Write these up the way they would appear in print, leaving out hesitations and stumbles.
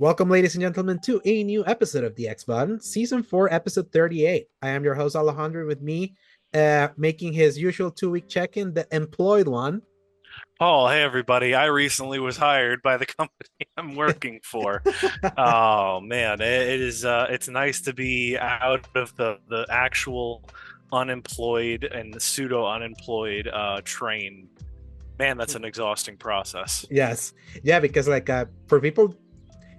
Welcome, ladies and gentlemen, to a new episode of the X Button, Season 4, Episode 38. I am your host, Alejandro, with me, making his usual 2 week check in, the employed one. Oh, hey everybody. I recently was hired by the company I'm working for. Oh man, it's nice to be out of the actual unemployed and the pseudo unemployed train. Man, that's an exhausting process. Yes. Yeah, because, for people,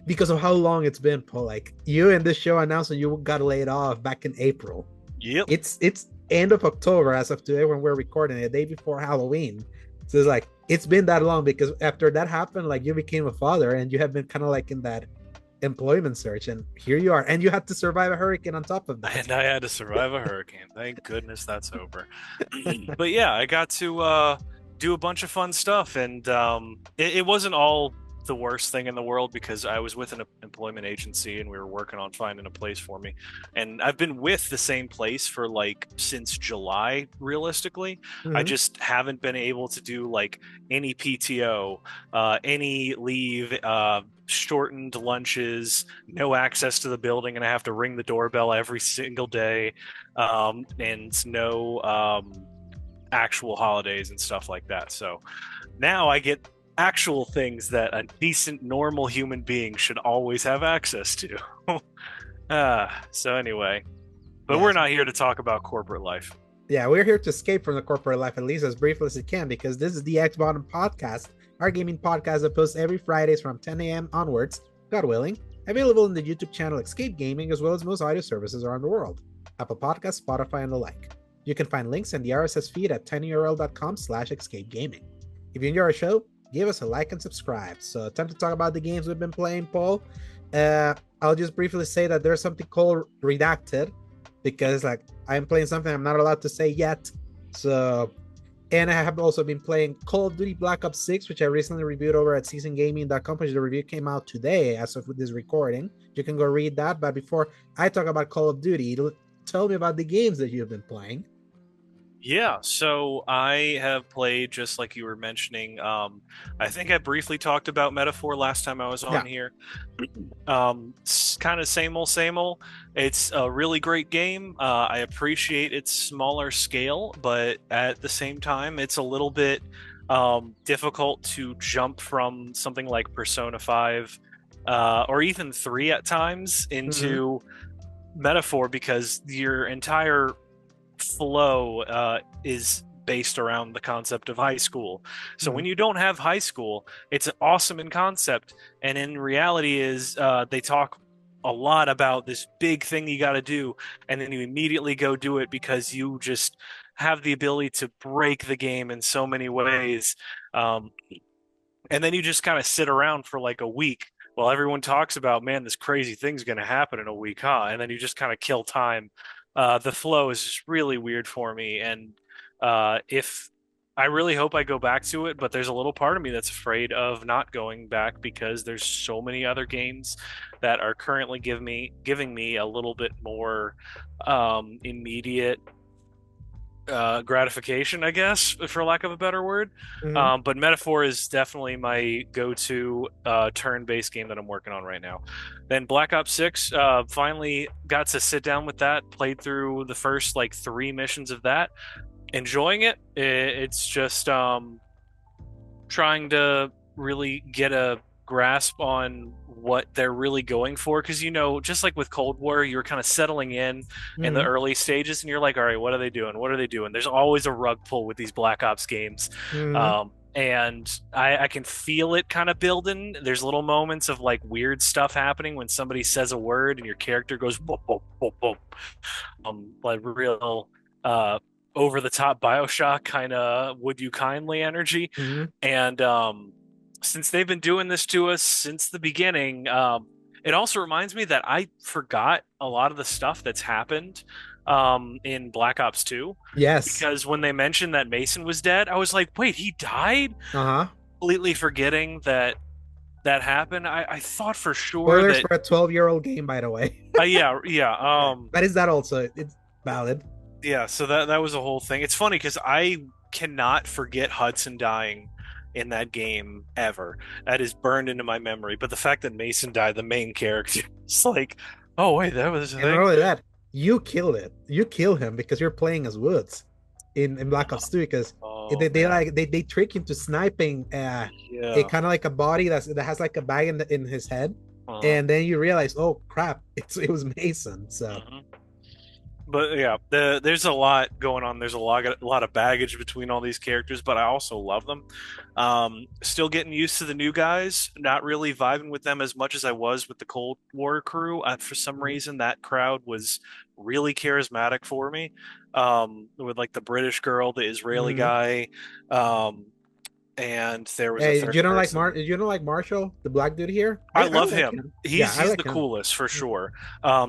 because of how long it's been, Paul, you in this show announced that you got laid off back in April. Yep. It's end of October as of today when we're recording it, the day before Halloween. So it's been that long because after that happened, you became a father and you have been kind of in that employment search, and here you are, and you had to survive a hurricane on top of that. And I had to survive a hurricane. Thank goodness that's over. But yeah, I got to do a bunch of fun stuff, and it wasn't all the worst thing in the world because I was with an employment agency and we were working on finding a place for me. And I've been with the same place for since July, realistically. I Mm-hmm. just haven't been able to do any PTO, any leave, shortened lunches, no access to the building, and I have to ring the doorbell every single day, and no actual holidays and stuff like that. So now I get actual things that a decent, normal human being should always have access to. So anyway, but we're Yes. not here to talk about corporate life. Yeah, we're here to escape from the corporate life, at least as briefly as it can, because this is the X Bottom Podcast, our gaming podcast that posts every Fridays from 10 a.m. onwards, God willing, available in the YouTube channel Escape Gaming, as well as most audio services around the world, Apple Podcasts, Spotify, and the like. You can find links in the RSS feed at tinyurl.com/escapegaming. If you enjoy our show, give us a like and subscribe. So, time to talk about the games we've been playing, Paul. I'll just briefly say that there's something called Redacted, because I'm playing something I'm not allowed to say yet. So, and I have also been playing Call of Duty Black Ops 6, which I recently reviewed over at seasongaming.com, which the review came out today as of this recording. You can go read that. But before I talk about Call of Duty, tell me about the games that you've been playing. Yeah, so I have played just like you were mentioning. I think I briefly talked about Metaphor last time I was Yeah. on here. Kind of same old, same old. It's a really great game. I appreciate its smaller scale, but at the same time, it's a little bit difficult to jump from something like Persona 5 or even 3 at times Mm-hmm. into Metaphor because your entire flow is based around the concept of high school. So Mm-hmm. when you don't have high school, it's awesome in concept, and in reality is they talk a lot about this big thing you got to do, and then you immediately go do it because you just have the ability to break the game in so many ways. Um, and then you just kind of sit around for like a week while everyone talks about, man, this crazy thing's going to happen in a week, huh? And then you just kind of kill time. The flow is just really weird for me, and if I really hope I go back to it, but there's a little part of me that's afraid of not going back because there's so many other games that are currently giving me a little bit more immediate gratification, I guess, for lack of a better word. Mm-hmm. But Metaphor is definitely my go-to turn-based game that I'm working on right now. Then Black Ops 6, finally got to sit down with that, played through the first like 3 missions of that, enjoying it. It's just trying to really get a grasp on what they're really going for because just like with Cold War, you're kind of settling in the Mm-hmm. early stages and you're like, all right, what are they doing, what are they doing? There's always a rug pull with these Black Ops games. Mm-hmm. And I can feel it kind of building. There's little moments of like weird stuff happening when somebody says a word and your character goes boop, boop, boop, boop. Like real over the top Bioshock kind of would you kindly energy. Mm-hmm. And since they've been doing this to us since the beginning, it also reminds me that I forgot a lot of the stuff that's happened in Black Ops 2 Yes. because when they mentioned that Mason was dead, I was like, wait, he died? Uh-huh. Completely forgetting that that happened. I thought for sure Spoilers that, for a 12-year-old game, by the way. yeah, yeah. Yeah. That is that also. It's valid. Yeah, so that was a whole thing. It's funny because I cannot forget Hudson dying in that game ever. That is burned into my memory. But the fact that Mason died, the main character, it's like, oh wait, that was a And not thing. only that, you killed it. You kill him because you're playing as Woods in Black Ops 2 because Oh man, they trick you into sniping it yeah. kind of like a body that has like a bag in his head, Uh-huh. and then you realize, oh crap, it was Mason. So Mhm. But yeah, there's a lot going on. There's a lot of baggage between all these characters, but I also love them. Still getting used to the new guys. Not really vibing with them as much as I was with the Cold War crew. For some reason, that crowd was really charismatic for me. With like the British girl, the Israeli mhm. guy, um, and there was a Hey, third person. You don't like Marshall, the black dude here? I I love like him. him. Yeah, I He's like the him. coolest for sure.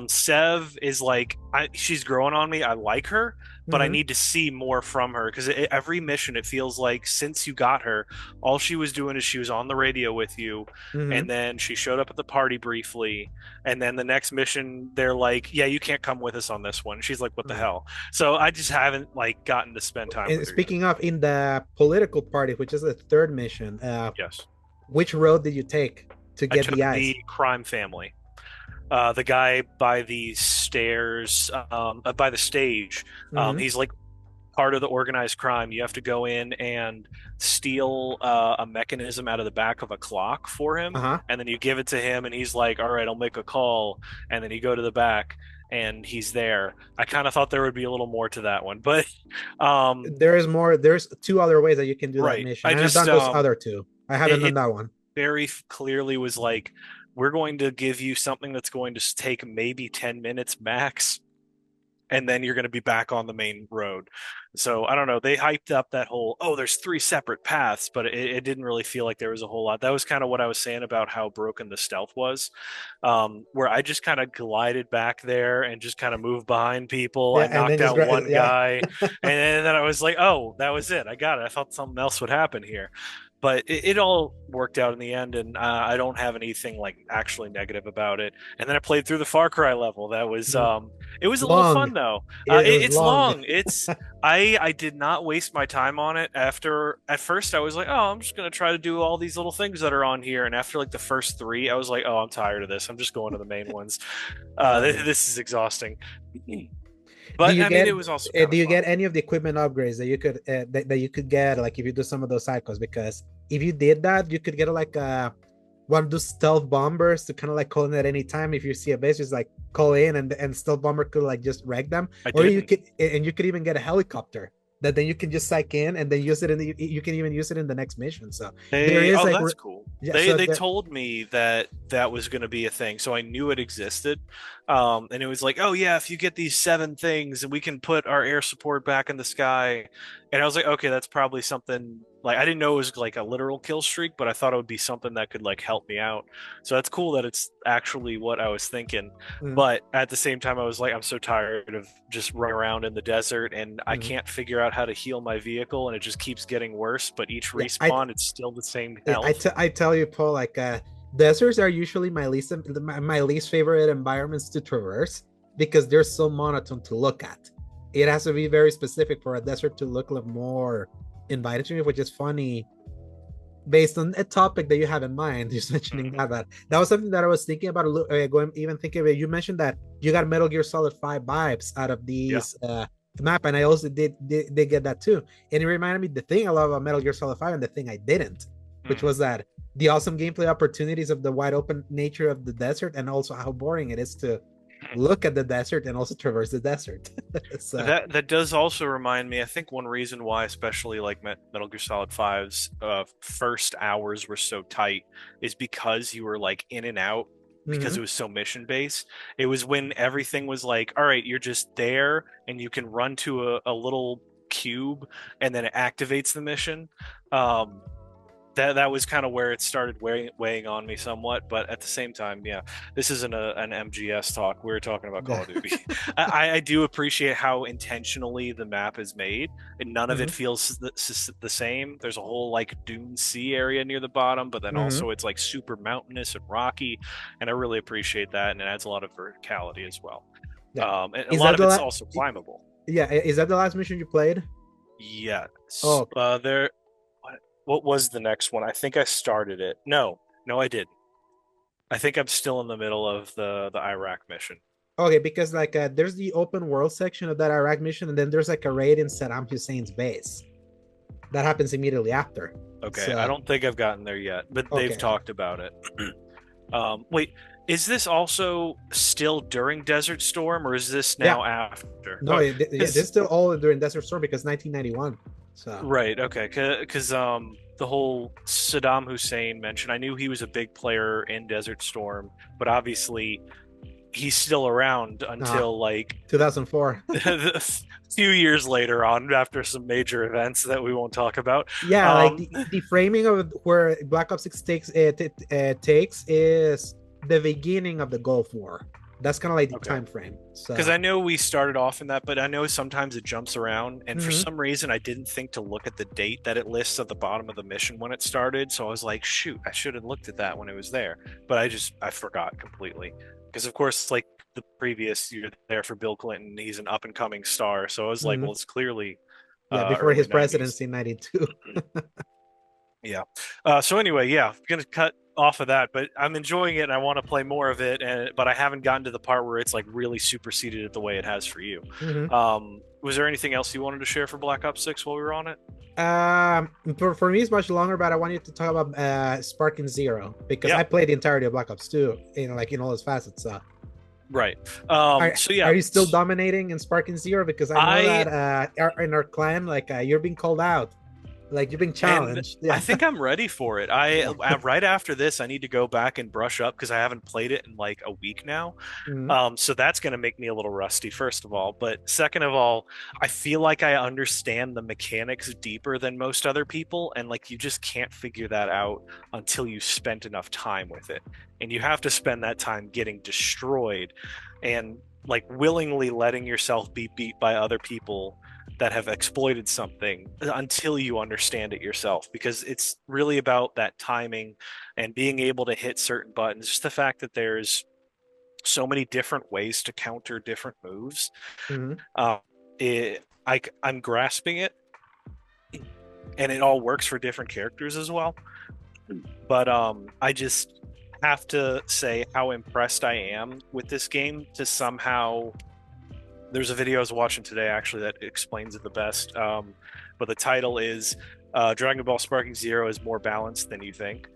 Sev is like she's growing on me. I like her, but I Mm-hmm. need to see more from her because every mission it feels like since you got her, all she was doing is she was on the radio with you, Mm-hmm. and then she showed up at the party briefly, and then the next mission they're like, "Yeah, you can't come with us on this one." She's like, "What the Mm-hmm. hell?" So I just haven't like gotten to spend time And with her yet. speaking of, in the political party, which is the third mission, Yes, which road did you take to I get took the the eyes? crime family. The guy by the stairs, by the stage. Mm-hmm. He's like part of the organized crime. You have to go in and steal a mechanism out of the back of a clock for him, Uh-huh. and then you give it to him, and he's like, "All right, I'll make a call," and then you go to the back. And he's there. I kind of thought there would be a little more to that one, but There is more. There's two other ways that you can do that right. mission, I and I've just done those other two. I haven't done it that one. very clearly was like, we're going to give you something that's going to take maybe 10 minutes max, and then you're going to be back on the main road. So I don't know. They hyped up that whole, oh, there's three separate paths, but it didn't really feel like there was a whole lot. That was kind of what I was saying about how broken the stealth was, where I just kind of glided back there and just kind of moved behind people. I Yeah, and then knocked just out one yeah. guy, and then I was like, oh, that was it. I got it. I thought something else would happen here. But it all worked out in the end, and I don't have anything like actually negative about it. And then I played through the Far Cry level. That was Mhm. it was a little Long. fun though. It was It's long. long. It's I did not waste my time on it. After at first I was like, oh, I'm just gonna try to do all these little things that are on here. And after like the first three, I was like, oh, I'm tired of this. I'm just going to the main ones. Yeah. This is exhausting. Do But you I mean, get it was also kind do of you fun. get any of the equipment upgrades that you could get like if you do some of those cycles? Because if you did that, you could get like one of those stealth bombers to kind of like call in at any time. If you see a base, just like call in, and stealth bomber could like just wreck them. I Or you didn't. could and you could even get a helicopter that then you can just psych in and then use it you can even use it in the next mission. So there is like That's cool. yeah, so They that told me that that was going to be a thing, so I knew it existed. And it was like, oh yeah, if you get these seven things, and we can put our air support back in the sky. And I was like, okay, that's probably something like I didn't know it was like a literal kill streak, but I thought it would be something that could like help me out. So that's cool that it's actually what I was thinking. mm, But at the same time, I was like, I'm so tired of just running around in the desert, and I mm, can't figure out how to heal my vehicle, and it just keeps getting worse. But each yeah, respawn, it's still the same yeah, health. I tell you, Paul, like deserts are usually my least favorite environments to traverse because they're so monotone to look at. It has to be very specific for a desert to look like more inviting to me, which is funny based on a topic that you have in mind. Just mentioning Mhm. that was something that I was thinking about. Going even thinking of it. You mentioned that you got Metal Gear Solid 5 vibes out of Yeah. these map, and I also did get that too. And it reminded me the thing I love about Metal Gear Solid 5 and the thing I didn't, which Mhm. was that the awesome gameplay opportunities of the wide open nature of the desert, and also how boring it is to look at the desert and also traverse the desert. So That does also remind me. I think one reason why, especially like Metal Gear Solid Five's first hours were so tight is because you were like in and out because mhm. it was so mission based. It was when everything was like, all right, you're just there and you can run to a little cube and then it activates the mission. Um, that was kind of where it started weighing on me somewhat. But at the same time, yeah, this isn't an MGS talk. We're talking about Call of Duty. I do appreciate how intentionally the map is made, and none of it Mhm. feels the same. There's a whole like Dune Sea area near the bottom, but then Mhm. also it's like super mountainous and rocky, and I really appreciate that, and it adds a lot of verticality as well. Yeah. And a Is lot that of the it's also climbable. yeah, is that the last mission you played? Yes. Oh, There. What? what was the next one? I think I started it. No, no, I didn't. I think I'm still in the middle of the Iraq mission. Okay, because like there's the open world section of that Iraq mission, and then there's like a raid in Saddam Hussein's base that happens immediately after. Okay, I So don't think I've gotten there yet, but they've okay, talked about it. Wait, is this also still during Desert Storm, or is this yeah, now after? no, Oh, yeah, this is still all during Desert Storm because 1991. So right, okay, because the whole Saddam Hussein mention, I knew he was a big player in Desert Storm, but obviously he's still around uh, until like 2004. a few years later on after some major events that we won't talk about. Yeah, like Um, the framing of where Black Ops 6 takes is the beginning of the Gulf War. That's kind of like the okay. time frame. Because So I know we started off in that, but I know sometimes it jumps around. And for mhm. some reason, I didn't think to look at the date that it lists at the bottom of the mission when it started. So I was like, shoot, I should have looked at that when it was there. But I forgot completely. Because, of course, like the previous year there for Bill Clinton, he's an up and coming star. So I was like, well, Mhm. it's clearly Yeah, before early his 90s. presidency in 92. Yeah. So anyway, yeah, I'm gonna cut off of that, but I'm enjoying it and I want to play more of it, but I haven't gotten to the part where it's like really superseded it the way it has for you. Mhm. Was there anything else you wanted to share for Black Ops 6 while we were on it? For me, it's much longer, but I wanted to talk about Sparking Zero because Yeah, I played the entirety of Black Ops 2 in like in all its facets. So right. are So yeah, are you still dominating in Sparking Zero? Because I know I that in our clan, like you're being called out, like you're being and challenged. I Yeah. think I'm ready for it. Right after this, I need to go back and brush up because I haven't played it in like a week now. Mhm. So that's going to make me a little rusty, first of all. But second of all, I feel like I understand the mechanics deeper than most other people. And like you just can't figure that out until you spent enough time with it. And you have to spend that time getting destroyed and like willingly letting yourself be beat by other people that have exploited something until you understand it yourself because it's really about that timing and being able to hit certain buttons. Just the fact that there's so many different ways to counter different moves. Mhm. Uh, I'm grasping it, and it all works for different characters as well. But I just have to say how impressed I am with this game to somehow. There's a video I was watching today actually that explains it the best. But the title is Dragon Ball Sparking Zero is more balanced than you think.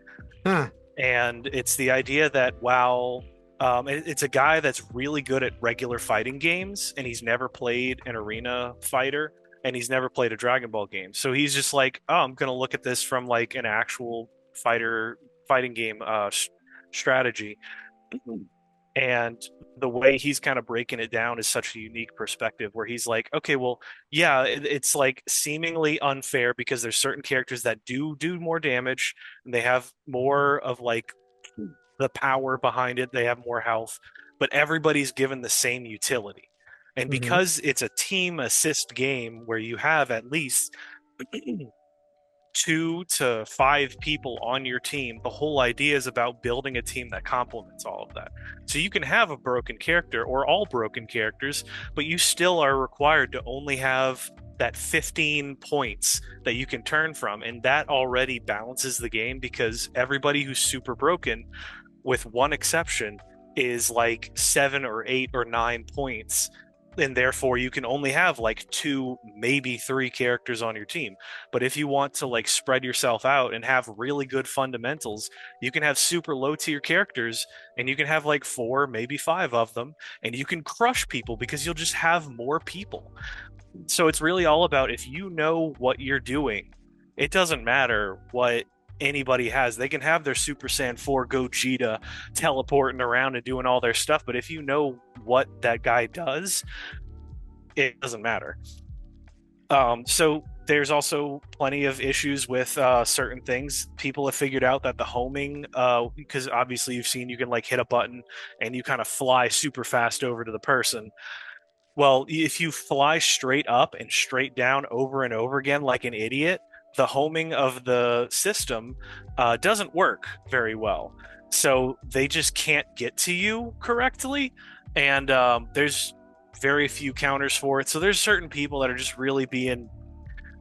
Huh. And it's the idea that while it's a guy that's really good at regular fighting games and he's never played an arena fighter and he's never played a Dragon Ball game, so he's just like, oh, I'm gonna look at this from like an actual fighting game strategy. And the way he's kind of breaking it down is such a unique perspective where he's like, okay, well, yeah, it's like seemingly unfair because there's certain characters that do more damage and they have more of like the power behind it, they have more health, but everybody's given the same utility. And Mhm. because it's a team assist game where you have at least 2 to 5 people on your team, the whole idea is about building a team that complements all of that. So you can have a broken character or all broken characters, but you still are required to only have that 15 points that you can turn from. And that already balances the game because everybody who's super broken, with one exception, is like 7 or 8 or 9 points, and therefore you can only have like 2 maybe 3 characters on your team. But if you want to like spread yourself out and have really good fundamentals, you can have super low tier characters and you can have like 4 maybe 5 of them, and you can crush people because you'll just have more people. So it's really all about if you know what you're doing, it doesn't matter what anybody has. They can have their Super Saiyan 4 Gogeta teleporting around and doing all their stuff, but if you know what that guy does, it doesn't matter. So there's also plenty of issues with certain things. People have figured out that the homing, because obviously you've seen you can like hit a button and you kind of fly super fast over to the person. Well, if you fly straight up and straight down over and over again like an idiot, the homing of the system doesn't work very well. So they just can't get to you correctly. And there's very few counters for it. So there's certain people that are just really being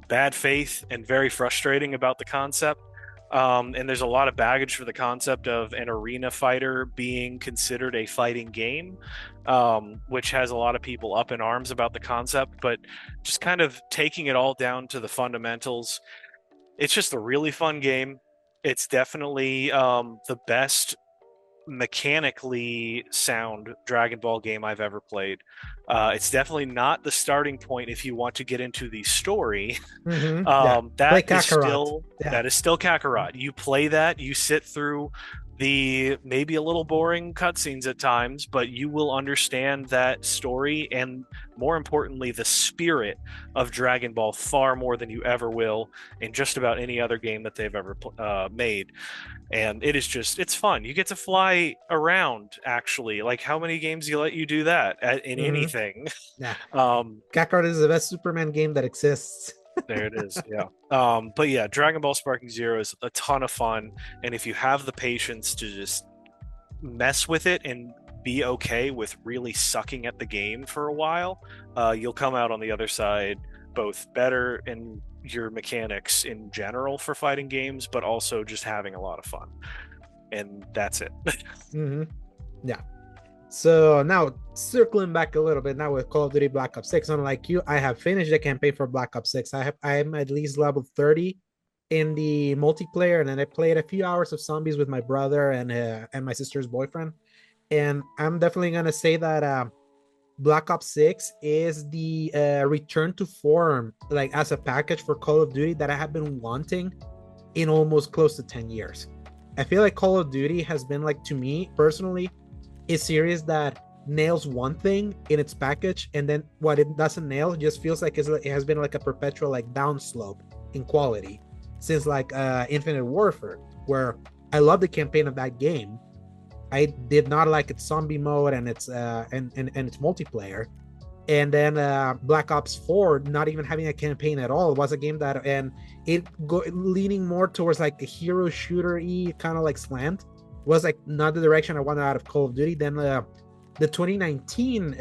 bad faith and very frustrating about the concept. And there's a lot of baggage for the concept of an arena fighter being considered a fighting game, which has a lot of people up in arms about the concept. But just kind of taking it all down to the fundamentals, it's just a really fun game. It's definitely the best mechanically sound Dragon Ball game I've ever played. It's definitely not the starting point if you want to get into the story. Yeah, play That is Kakarot. still Yeah. Kakarot. You play that, you sit through the maybe a little boring cutscenes at times, but you will understand that story and more importantly the spirit of Dragon Ball far more than you ever will in just about any other game that they've ever made. And it is just, it's fun. You get to fly around, actually. Like, how many games you let you do that in Hmm. anything? Yeah. um Kakarot is the best Superman game that exists. there it is. Yeah. But yeah, Dragon Ball Sparking Zero is a ton of fun, and if you have the patience to just mess with it and be okay with really sucking at the game for a while, you'll come out on the other side both better in your mechanics in general for fighting games, but also just having a lot of fun. And that's it. Hmm. Yeah. So now circling back a little bit now with Call of Duty Black Ops 6, unlike you, I have finished the campaign for Black Ops 6. I'm at least level 30 in the multiplayer, and then I played a few hours of zombies with my brother and my sister's boyfriend. And I'm definitely gonna say that Black Ops 6 is the return to form, like as a package for Call of Duty that I have been wanting in almost close to 10 years. I feel like Call of Duty has been, like, to me personally, a series that nails one thing in its package, and then what it doesn't nail just feels like it has been like a perpetual like downslope in quality since like Infinite Warfare, where I love the campaign of that game. I did not like its zombie mode and its and its multiplayer. And then Black Ops 4 not even having a campaign at all was a game that, and leaning more towards like a hero shooter-y kind of like slant, was like not the direction I wanted out of Call of Duty. Then the 2019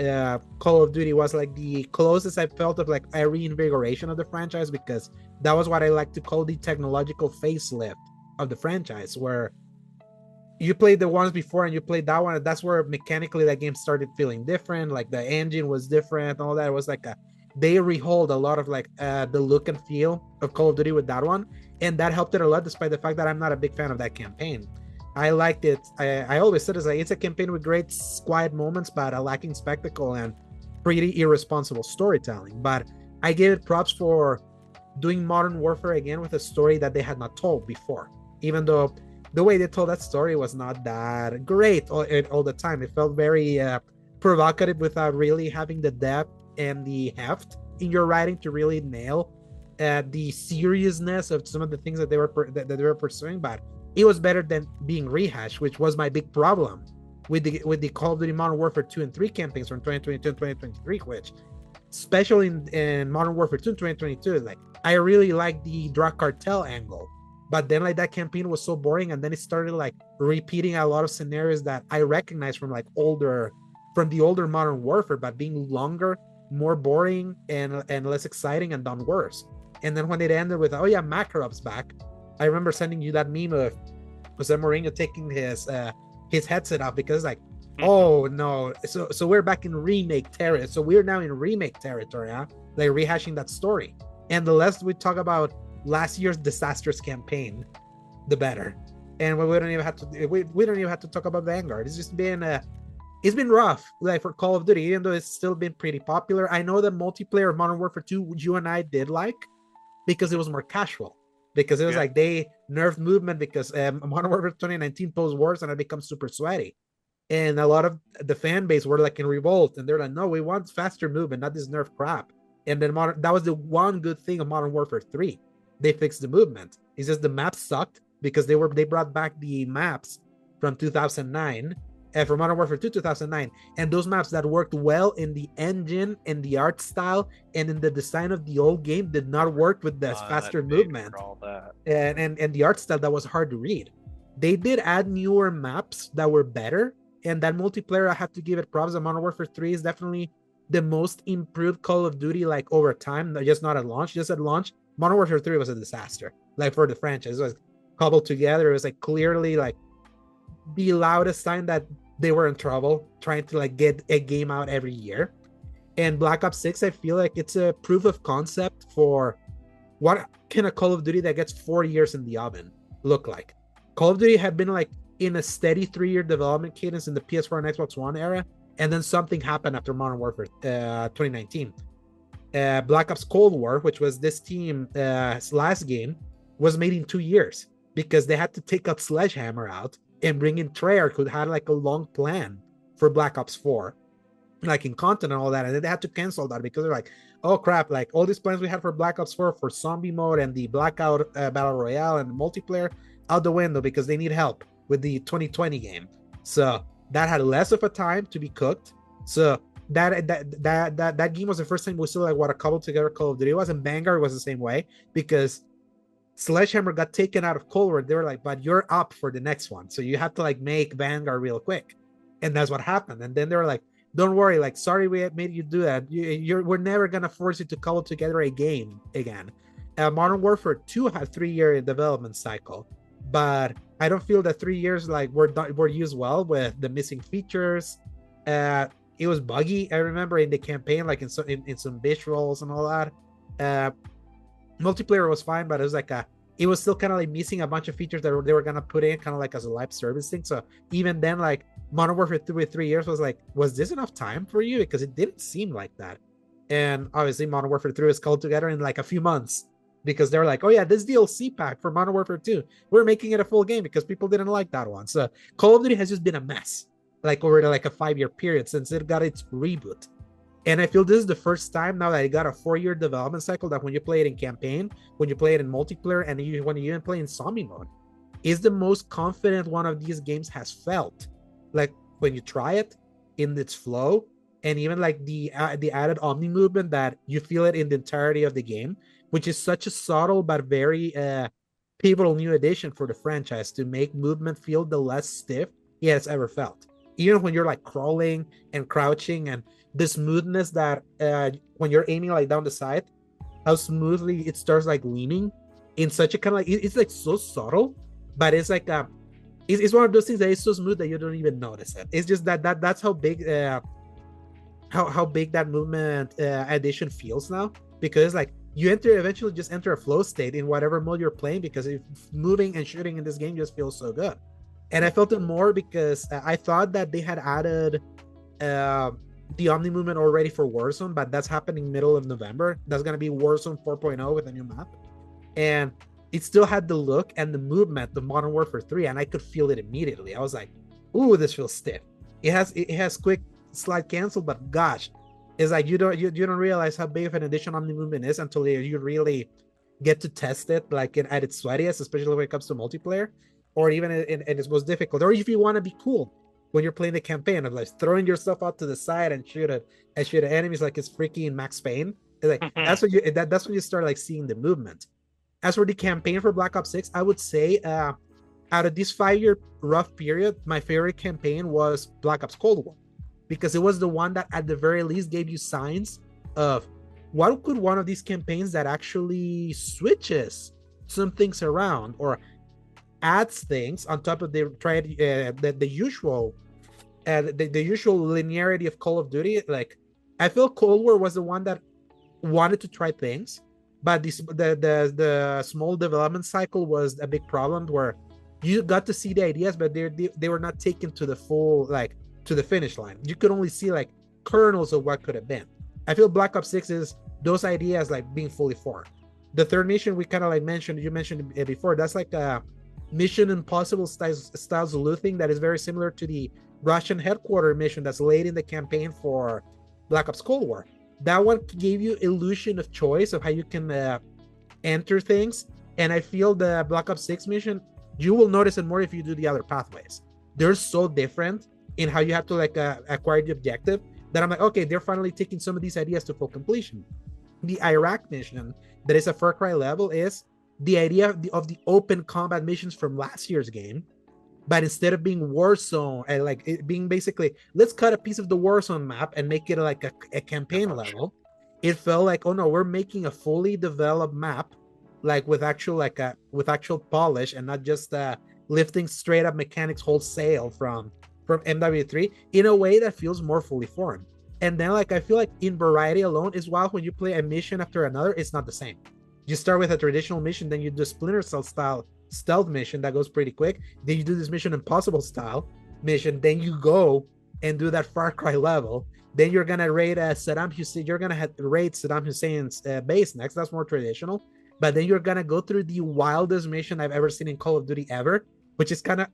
Call of Duty was like the closest I felt of like a reinvigoration of the franchise, because that was what I like to call the technological facelift of the franchise, where you played the ones before and you played that one, and that's where mechanically that game started feeling different. Like the engine was different, all that. It was like they rehold a lot of like the look and feel of Call of Duty with that one, and that helped it a lot, despite the fact that I'm not a big fan of that campaign. I liked it. I always said it's a campaign with great quiet moments, but a lacking spectacle and pretty irresponsible storytelling. But I gave it props for doing Modern Warfare again with a story that they had not told before, even though the way they told that story was not that great all the time. It felt very provocative without really having the depth and the heft in your writing to really nail the seriousness of some of the things that they were pursuing. But it was better than being rehashed, which was my big problem with the Call of Duty Modern Warfare 2 and 3 campaigns from 2022 and 2023, which, especially in Modern Warfare 2 and 2022, is like, I really like the drug cartel angle, but then like that campaign was so boring, and then it started like repeating a lot of scenarios that I recognize from like from the older Modern Warfare, but being longer, more boring, and less exciting, and done worse. And then when it ended with, oh yeah, Makarov's back, I remember sending you that meme of Jose Mourinho taking his headset off, because like, oh no, so we're back in remake territory. So we're now in remake territory, huh? Like rehashing that story. And the less we talk about last year's disastrous campaign, the better. And we don't even have to we don't even have to talk about Vanguard. It's just been it's been rough, like for Call of Duty, even though it's still been pretty popular. I know the multiplayer of Modern Warfare 2 you and I did like, because it was more casual, because it was like they nerfed movement, because Modern Warfare 2019 post wars and it becomes super sweaty, and a lot of the fan base were like in revolt, and they're like, no, we want faster movement, not this nerf crap. And then that was the one good thing of Modern Warfare 3. They fixed the movement. It's just the maps sucked, because they brought back the maps from 2009 and from Modern Warfare 2 2009, and those maps that worked well in the engine and the art style and in the design of the old game did not work with the faster movement and the art style that was hard to read. They did add newer maps that were better, and that multiplayer, I have to give it props. The Modern Warfare 3 is definitely the most improved Call of Duty, like over time, just not at launch. Just at launch, Modern Warfare 3 was a disaster. Like for the franchise, it was cobbled together. It was like clearly like the loudest sign that they were in trouble trying to like get a game out every year. And Black Ops 6, I feel like it's a proof of concept for what can a Call of Duty that gets 4 years in the oven look like. Call of Duty had been like in a steady 3-year development cadence in the PS4 and Xbox One era, and then something happened after Modern Warfare 2019. Black Ops Cold War, which was this team's last game, was made in 2 years because they had to take up Sledgehammer out and bring in Treyarch, who had like a long plan for Black Ops 4, like in content and all that, and then they had to cancel that because they're like, oh crap, like all these plans we had for Black Ops 4 for zombie mode and the Blackout Battle Royale and multiplayer out the window because they need help with the 2020 game. So that had less of a time to be cooked. So that game was the first time we saw like what a cobbled together Call of Duty was, and Vanguard was the same way because Sledgehammer got taken out of Cold War. They were like, but you're up for the next one, so you have to like make Vanguard real quick, and that's what happened. And then they were like, don't worry, like sorry we made you do that. We're never gonna force you to cobble together a game again. Modern Warfare 2 had 3-year development cycle, but I don't feel that 3 years like were used well with the missing features. It was buggy. I remember in the campaign, like in some visuals and all that. Multiplayer was fine, but it was like it was still kind of like missing a bunch of features that they were gonna put in kind of like as a live service thing. So even then, like Modern Warfare 3 with 3 years was like, was this enough time for you? Because it didn't seem like that. And obviously Modern Warfare 3 was called together in like a few months because they were like, oh yeah, this DLC pack for Modern Warfare 2, we're making it a full game because people didn't like that one. So Call of Duty has just been a mess like over like a 5-year period since it got its reboot. And I feel this is the first time now that it got a 4-year development cycle that when you play it in campaign, when you play it in multiplayer, and when you even play in zombie mode, is the most confident one of these games has felt. Like when you try it in its flow, and even like the added omni movement that you feel it in the entirety of the game, which is such a subtle but very pivotal new addition for the franchise to make movement feel the less stiff it has ever felt. Even when you're like crawling and crouching, and the smoothness that when you're aiming like down the side, how smoothly it starts like leaning in such a kind of like it's like so subtle, but it's like it's one of those things that is so smooth that you don't even notice it. It's just that's how big how big that movement addition feels now, because like you eventually just enter a flow state in whatever mode you're playing, because moving and shooting in this game just feels so good. And I felt it more because I thought that they had added the Omni movement already for Warzone, but that's happening middle of November. That's going to be Warzone 4.0 with a new map. And it still had the look and the movement of Modern Warfare 3, and I could feel it immediately. I was like, ooh, this feels stiff. It has quick slide cancel, but gosh, it's like you don't realize how big of an addition Omni movement is until you really get to test it like at its sweatiest, especially when it comes to multiplayer, or even in its most difficult, or if you want to be cool when you're playing the campaign of like throwing yourself out to the side and shoot at enemies like it's freaking Max Payne. It's like that's when you start like seeing the movement. As for the campaign for Black Ops 6, I would say out of this 5-year rough period, my favorite campaign was Black Ops Cold War, because it was the one that at the very least gave you signs of what could one of these campaigns that actually switches some things around or adds things on top of the usual linearity of Call of Duty. Like I feel Cold War was the one that wanted to try things, but the small development cycle was a big problem where you got to see the ideas, but they were not taken to the full, like to the finish line. You could only see like kernels of what could have been. I feel Black Ops 6 is those ideas like being fully formed. The third mission we kind of like you mentioned it before, that's like a Mission Impossible styles looting that is very similar to the Russian headquarters mission that's late in the campaign for Black Ops Cold War. That one gave you illusion of choice of how you can enter things, and I feel the Black Ops 6 mission, you will notice it more if you do the other pathways. They're so different in how you have to like acquire the objective that I'm like, okay, they're finally taking some of these ideas to full completion. The Iraq mission that is a Far Cry level is the idea of the open combat missions from last year's game, but instead of being Warzone and like it being basically let's cut a piece of the Warzone map and make it like a campaign level, it felt like, oh no, we're making a fully developed map like with actual with actual polish and not just lifting straight up mechanics wholesale from MW3 in a way that feels more fully formed. And then like I feel like in variety alone is wild when you play a mission after another, it's not the same. You start with a traditional mission, then you do Splinter Cell style stealth mission that goes pretty quick. Then you do this Mission Impossible style mission. Then you go and do that Far Cry level. Then you're gonna raid Saddam Hussein. You're gonna raid Saddam Hussein's base next. That's more traditional. But then you're gonna go through the wildest mission I've ever seen in Call of Duty ever, which is kind of.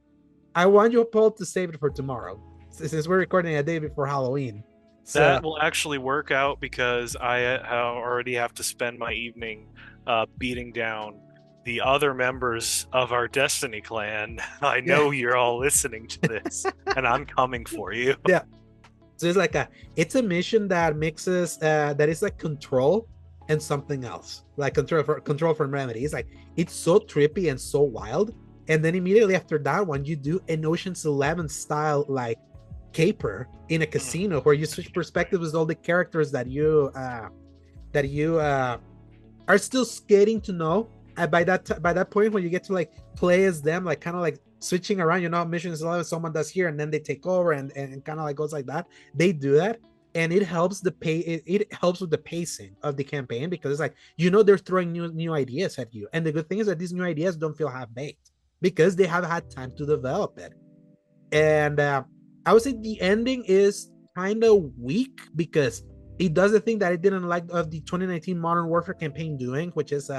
I want you, Paul, to save it for tomorrow, since we're recording a day before Halloween. So, that will actually work out because I already have to spend my evening beating down the other members of our Destiny clan. I know you're all listening to this, and I'm coming for you. Yeah. So it's a mission that mixes that is like Control and something else, like Control from Remedy. It's so trippy and so wild. And then immediately after that one, you do an Ocean's 11 style like caper in a casino where you switch perspectives with all the characters that you are still getting to know. And by that point, when you get to like play as them, like kind of like switching around, Missions 11, someone does here and then they take over and kind of like goes like that. They do that, and it helps it helps with the pacing of the campaign because it's like they're throwing new ideas at you. And the good thing is that these new ideas don't feel half-baked because they have had time to develop it. And I would say the ending is kind of weak because it does the thing that I didn't like of the 2019 Modern Warfare campaign doing, which is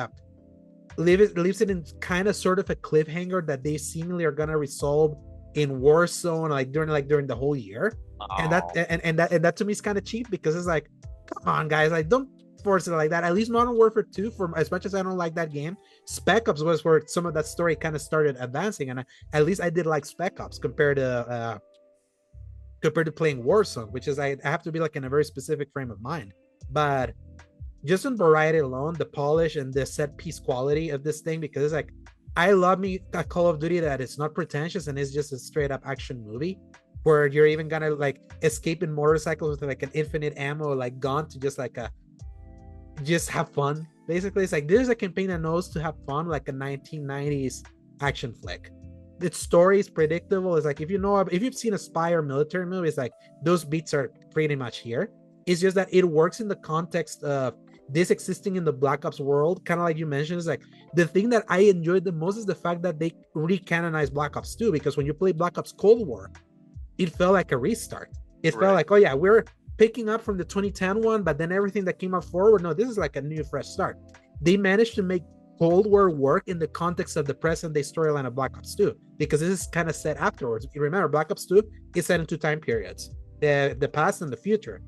leaves it in kind of sort of a cliffhanger that they seemingly are gonna resolve in Warzone during the whole year. And that to me is kind of cheap because it's like, come on guys, like don't force it like that. At least Modern Warfare 2, for as much as I don't like that game, Spec Ops was where some of that story kind of started advancing, and at least I did like Spec Ops compared to playing Warzone, which is I have to be like in a very specific frame of mind. But just in variety alone, the polish and the set piece quality of this thing, because it's like I love me a Call of Duty that is not pretentious and is just a straight up action movie where you're even gonna like escape in motorcycles with like an infinite ammo like gun to just have fun. Basically, it's like there's a campaign that knows to have fun like a 1990s action flick. Its story is predictable. It's like if you've seen a spy or military movie, it's like those beats are pretty much here. It's just that it works in the context of this existing in the Black Ops world, kind of like you mentioned. Is like the thing that I enjoyed the most is the fact that they recanonized Black Ops 2, because when you play Black Ops Cold War, it felt like a restart. It felt like, oh yeah, we're picking up from the 2010 one, but then everything that came up forward, no, this is like a new fresh start. They managed to make Cold War work in the context of the present day storyline of Black Ops 2, because this is kind of set afterwards. You remember, Black Ops 2 is set in two time periods, the past and the future,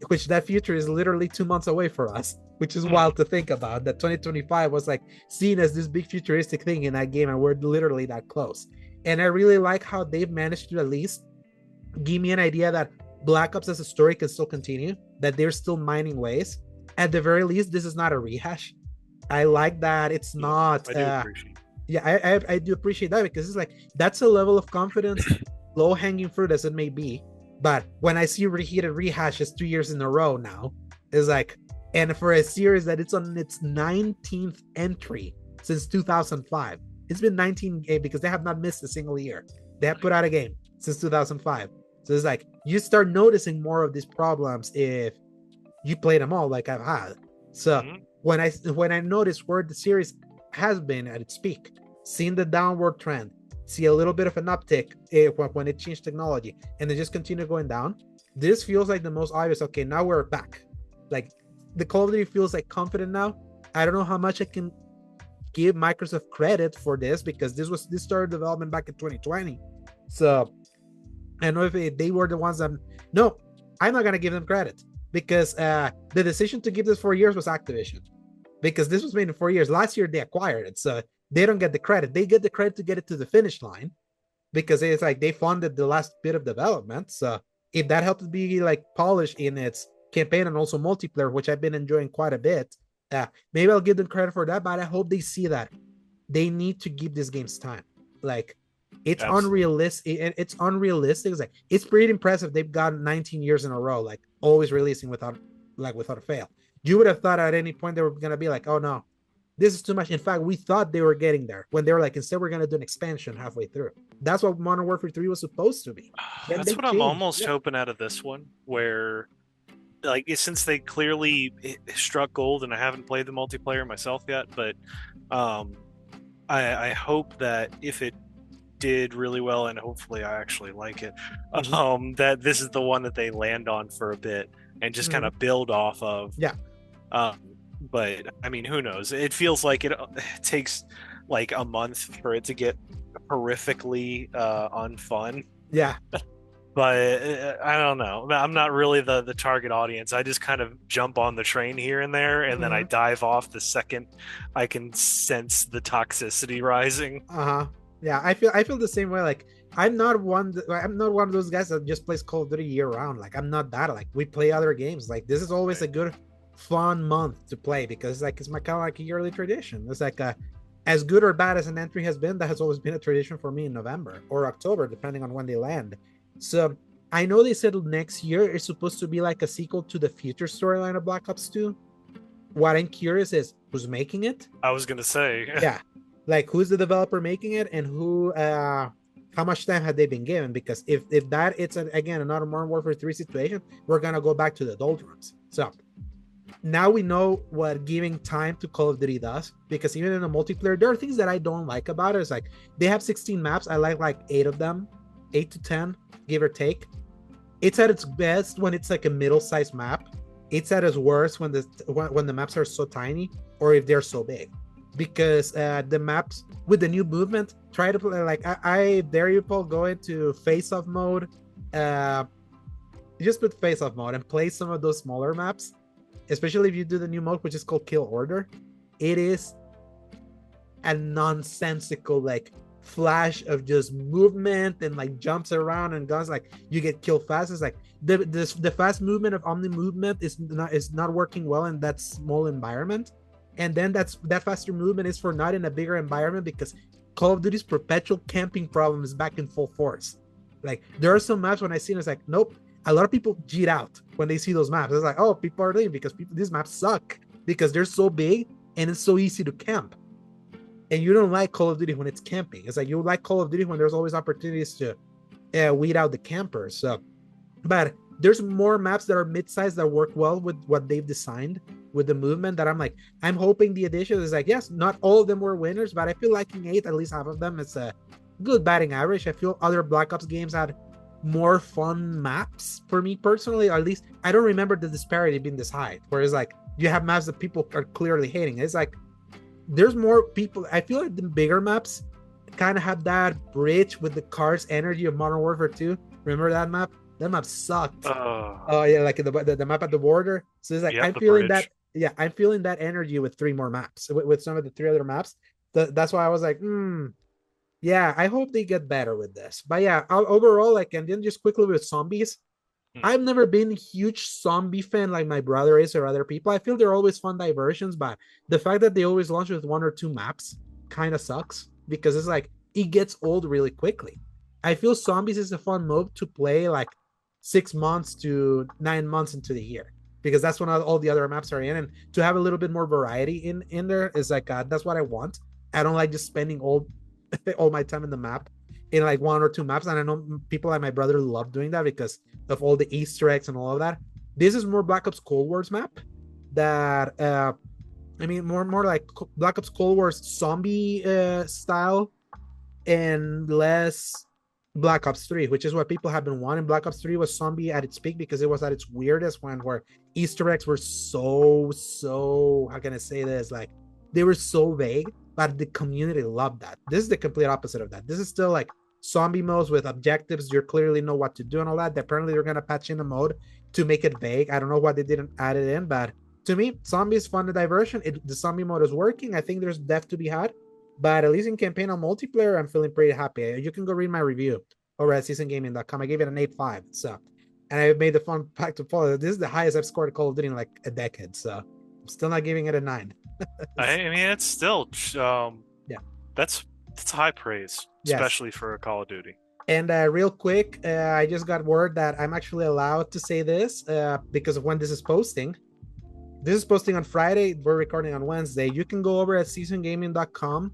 which that future is literally 2 months away for us, which is wild to think about. That 2025 was like seen as this big futuristic thing in that game, and we're literally that close. And I really like how they've managed to at least give me an idea that Black Ops as a story can still continue, that they're still mining ways. At the very least, this is not a rehash. I like that it's not. I do appreciate. Yeah, I do appreciate that, because it's like that's a level of confidence, low hanging fruit as it may be. But when I see reheated rehashes 2 years in a row now, it's like, and for a series that it's on its 19th entry since 2005, it's been 19 because they have not missed a single year. They have put out a game since 2005. So it's like you start noticing more of these problems if you play them all, like I've had. So when I notice where the series has been at its peak, seeing the downward trend, see a little bit of an uptick when it changed technology, and then just continue going down, this feels like the most obvious. Okay, now we're back. Like the Call of Duty feels like confident now. I don't know how much I can give Microsoft credit for this, because this started development back in 2020. So I know if they were the ones that, no, I'm not gonna give them credit, because the decision to give this 4 years was Activision, because this was made in 4 years. Last year they acquired it, so they don't get the credit. They get the credit to get it to the finish line, because it's like they funded the last bit of development. So if that helped to be like polished in its campaign and also multiplayer, which I've been enjoying quite a bit, maybe I'll give them credit for that. But I hope they see that they need to give these games time. Like it's unrealistic. It's unrealistic. It's like it's pretty impressive. They've got 19 years in a row, like always releasing without a fail. You would have thought at any point they were gonna be like, oh no, this is too much. In fact, we thought they were getting there when they were like, instead we're gonna do an expansion halfway through. That's what Modern Warfare 3 was supposed to be. Then That's they what I'm changed. almost hoping out of this one, where like since they clearly struck gold, and I haven't played the multiplayer myself yet, but um, I hope that if it did really well, and hopefully I actually like it, that this is the one that they land on for a bit and just kind of build off of. Yeah. But I mean, who knows? It feels like it takes like a month for it to get horrifically unfun. Yeah. But I don't know. I'm not really the target audience. I just kind of jump on the train here and there, and then I dive off the second I can sense the toxicity rising. Yeah, I feel the same way. Like I'm not one of those guys that just plays Call of Duty year round. Like I'm not that. Like we play other games. Like this is always a good, fun month to play because like it's my kind of like a yearly tradition. It's like as good or bad as an entry has been, that has always been a tradition for me in November or October, depending on when they land. So I know they said next year is supposed to be like a sequel to the future storyline of Black Ops 2. What I'm curious is who's making it. I was gonna say, yeah, like who's the developer making it, and who, how much time had they been given? Because if that it's again another Modern Warfare 3 situation, we're gonna go back to the doldrums. So now we know what giving time to Call of Duty does, because even in the multiplayer, there are things that I don't like about it. It's like they have 16 maps. I like 8 of them, 8 to 10, give or take. It's at its best when it's like a middle-sized map. It's at its worst when the maps are so tiny or if they're so big. Because the maps with the new movement, try to play like I dare you, Paul, go into face-off mode. You just put face-off mode and play some of those smaller maps, especially if you do the new mode, which is called Kill Order. It is a nonsensical like flash of just movement and like jumps around and guns, like you get killed fast. It's like the fast movement of omni movement is not working well in that small environment, and then that faster movement is for not in a bigger environment, because Call of Duty's perpetual camping problem is back in full force. Like there are some maps when I see it, it's like nope. A lot of people cheat out when they see those maps. It's like, oh, people are leaving because these maps suck because they're so big and it's so easy to camp. And you don't like Call of Duty when it's camping. It's like you like Call of Duty when there's always opportunities to weed out the campers. So, but there's more maps that are mid-sized that work well with what they've designed with the movement, that I'm hoping the addition is like, yes, not all of them were winners, but I feel like in 8, at least half of them, it's a good batting average. I feel other Black Ops games had more fun maps for me personally, or at least I don't remember the disparity being this high, whereas like you have maps that people are clearly hating. It's like there's more people. I feel like the bigger maps kind of have that bridge with the cars energy of Modern Warfare 2. Remember that map? That map sucked. Oh yeah, like the map at the border. So it's like I'm feeling bridge. I'm feeling that energy with 3 more maps, with some of the 3 other maps. That's why I was like, yeah, I hope they get better with this. But yeah, overall, like, and then just quickly with zombies, I've never been a huge zombie fan like my brother is or other people. I feel they're always fun diversions, but the fact that they always launch with 1 or 2 maps kind of sucks, because it's like it gets old really quickly. I feel zombies is a fun mode to play like 6 months to 9 months into the year, because that's when all the other maps are in, and to have a little bit more variety in there is like that's what I want. I don't like just spending all my time in the map in like 1 or 2 maps, and I know people like my brother love doing that because of all the Easter eggs and all of that. This is more Black Ops Cold War's map that I mean more like Black Ops Cold War's zombie style, and less Black Ops 3, which is what people have been wanting. Black Ops 3 was zombie at its peak because it was at its weirdest one, where Easter eggs were so how can I say this, like they were so vague, but the community loved that. This is the complete opposite of that. This is still like zombie modes with objectives. You clearly know what to do and all that. Apparently they're gonna patch in a mode to make it vague. I don't know why they didn't add it in, but to me, zombies fun and diversion. The zombie mode is working. I think there's depth to be had, but at least in campaign on multiplayer, I'm feeling pretty happy. You can go read my review over at seasongaming.com. I gave it an 8.5. So, and I made the fun pack to follow. This is the highest I've scored a Call of Duty in like a decade. So I'm still not giving it a 9. I mean, it's still that's high praise, especially for a Call of Duty. And real quick, I just got word that I'm actually allowed to say this because of when this is posting. this is posting on Friday. We're recording on Wednesday. You can go over at seasongaming.com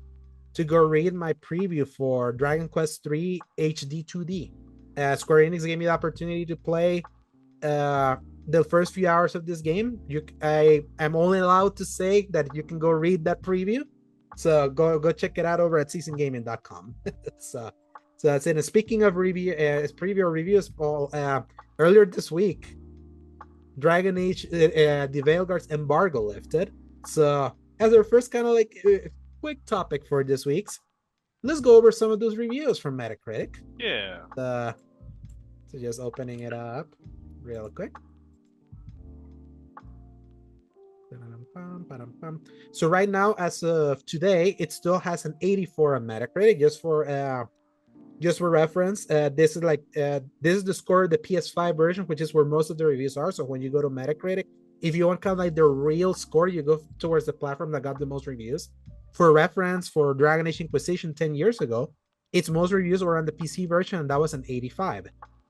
to go read my preview for Dragon Quest 3 HD 2D. Square Enix gave me the opportunity to play the first few hours of this game. I am only allowed to say that you can go read that preview. So go check it out over at seasongaming.com. so that's it. And speaking of preview reviews, Paul, earlier this week, Dragon Age, the Veilguard's embargo lifted. So as our first kind of like quick topic for this week's, let's go over some of those reviews from Metacritic. Yeah. So just opening it up real quick. So right now, as of today, it still has an 84 on Metacritic. Just for reference, this is the score of the PS5 version, which is where most of the reviews are. So when you go to Metacritic, if you want kind of like the real score, you go towards the platform that got the most reviews. For reference, for Dragon Age Inquisition 10 years ago, its most reviews were on the PC version, and that was an 85.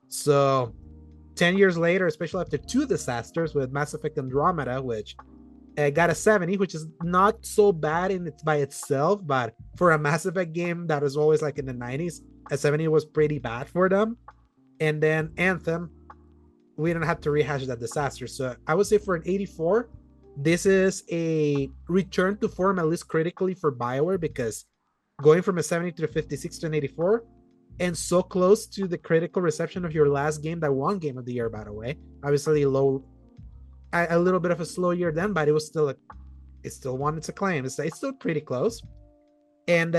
So 10 years later, especially after two disasters with Mass Effect Andromeda, which got a 70, which is not so bad by itself, but for a Mass Effect game that was always like in the 90s, a 70 was pretty bad for them. And then Anthem, we don't have to rehash that disaster. So I would say for an 84, this is a return to form, at least critically, for BioWare, because going from a 70 to a 56 to an 84, and so close to the critical reception of your last game that won Game of the Year, by the way. Obviously a little bit of a slow year then, but it was still it still won its acclaim. It's still pretty close. And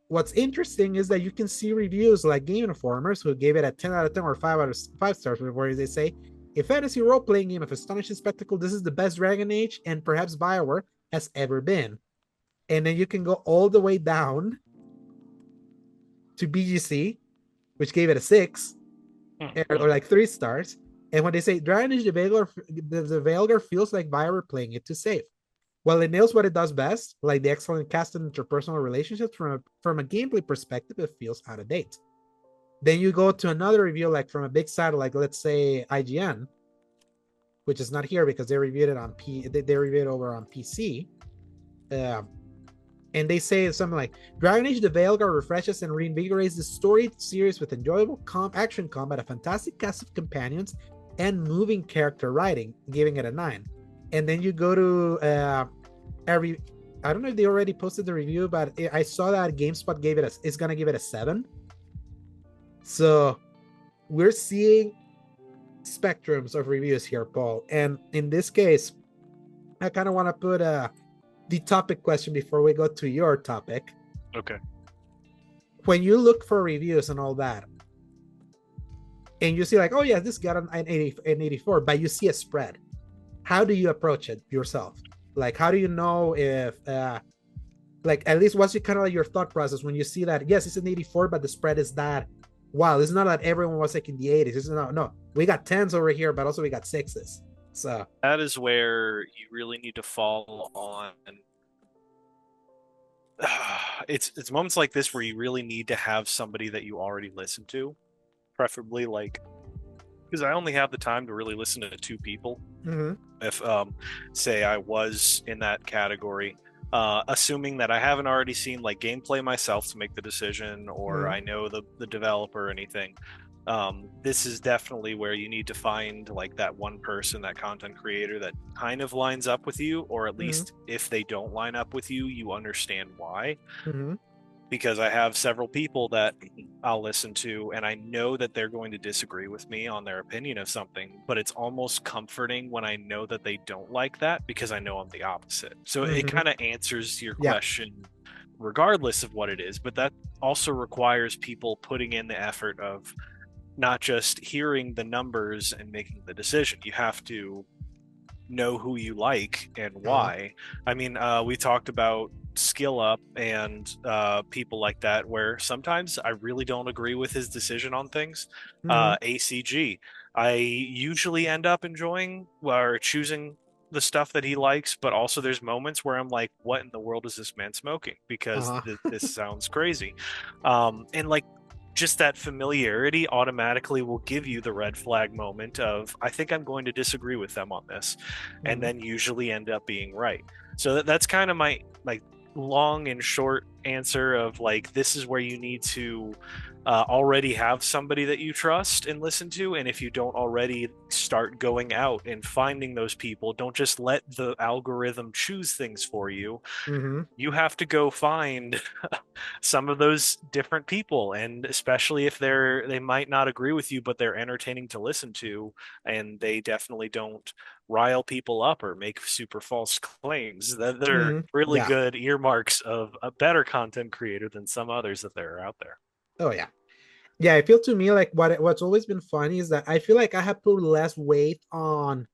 what's interesting is that you can see reviews like Game Informers, who gave it a 10 out of 10 or 5 out of 5 stars, where they say, a fantasy role-playing game of astonishing spectacle, this is the best Dragon Age and perhaps BioWare has ever been. And then you can go all the way down to BGC, which gave it a 6 or like 3 stars. And when they say Dragon Age, the Veilguard feels like BioWare playing it too safe. While it nails what it does best, like the excellent cast and interpersonal relationships, from a gameplay perspective, it feels out of date. Then you go to another review, like from a big site, like let's say IGN, which is not here because they reviewed it on they reviewed it over on PC. And they say something like, Dragon Age the Veilguard refreshes and reinvigorates the story series with enjoyable action combat, a fantastic cast of companions, and moving character writing, giving it a 9. And then you go to I don't know if they already posted the review, but I saw that GameSpot is gonna give it a 7. So we're seeing spectrums of reviews here, Paul. And in this case, I kind of want to put the topic question before we go to your topic. Okay. When you look for reviews and all that, and you see like, oh yeah, this got an 84, but you see a spread, how do you approach it yourself? Like, how do you know if like, at least what's your kind of like your thought process when you see that, yes, it's an 84, but the spread is that, wow, it's not that everyone was like in the 80s. It's no, we got 10s over here, but also we got 6s. So that is where you really need to fall on. It's moments like this where you really need to have somebody that you already listen to, preferably, like, because I only have the time to really listen to 2 people. Mm-hmm. If say I was in that category, assuming that I haven't already seen like gameplay myself to make the decision, or I know the developer or anything, this is definitely where you need to find like that one person, that content creator that kind of lines up with you, or at least if they don't line up with you, you understand why. Because I have several people that I'll listen to, and I know that they're going to disagree with me on their opinion of something, but it's almost comforting when I know that they don't like that, because I know I'm the opposite. So it kind of answers your question regardless of what it is, but that also requires people putting in the effort of not just hearing the numbers and making the decision. You have to know who you like and why. I mean, we talked about Skill Up and people like that, where sometimes I really don't agree with his decision on things. ACG, I usually end up enjoying or choosing the stuff that he likes, but also there's moments where I'm like, what in the world is this man smoking? Because this sounds crazy. And like, just that familiarity automatically will give you the red flag moment of, I think I'm going to disagree with them on this, and Mhm. then usually end up being right. So that's kind of my like long and short answer of like, this is where you need to already have somebody that you trust and listen to. And if you don't already, start going out and finding those people. Don't just let the algorithm choose things for you. Mhm. You have to go find some of those different people, and especially if they might not agree with you, but they're entertaining to listen to, and they definitely don't rile people up or make super false claims. That are Mhm. really Yeah. good earmarks of a better content creator than some others that there are out there. Oh yeah. Yeah, I feel to me like what's always been funny is that I feel like I have put less weight on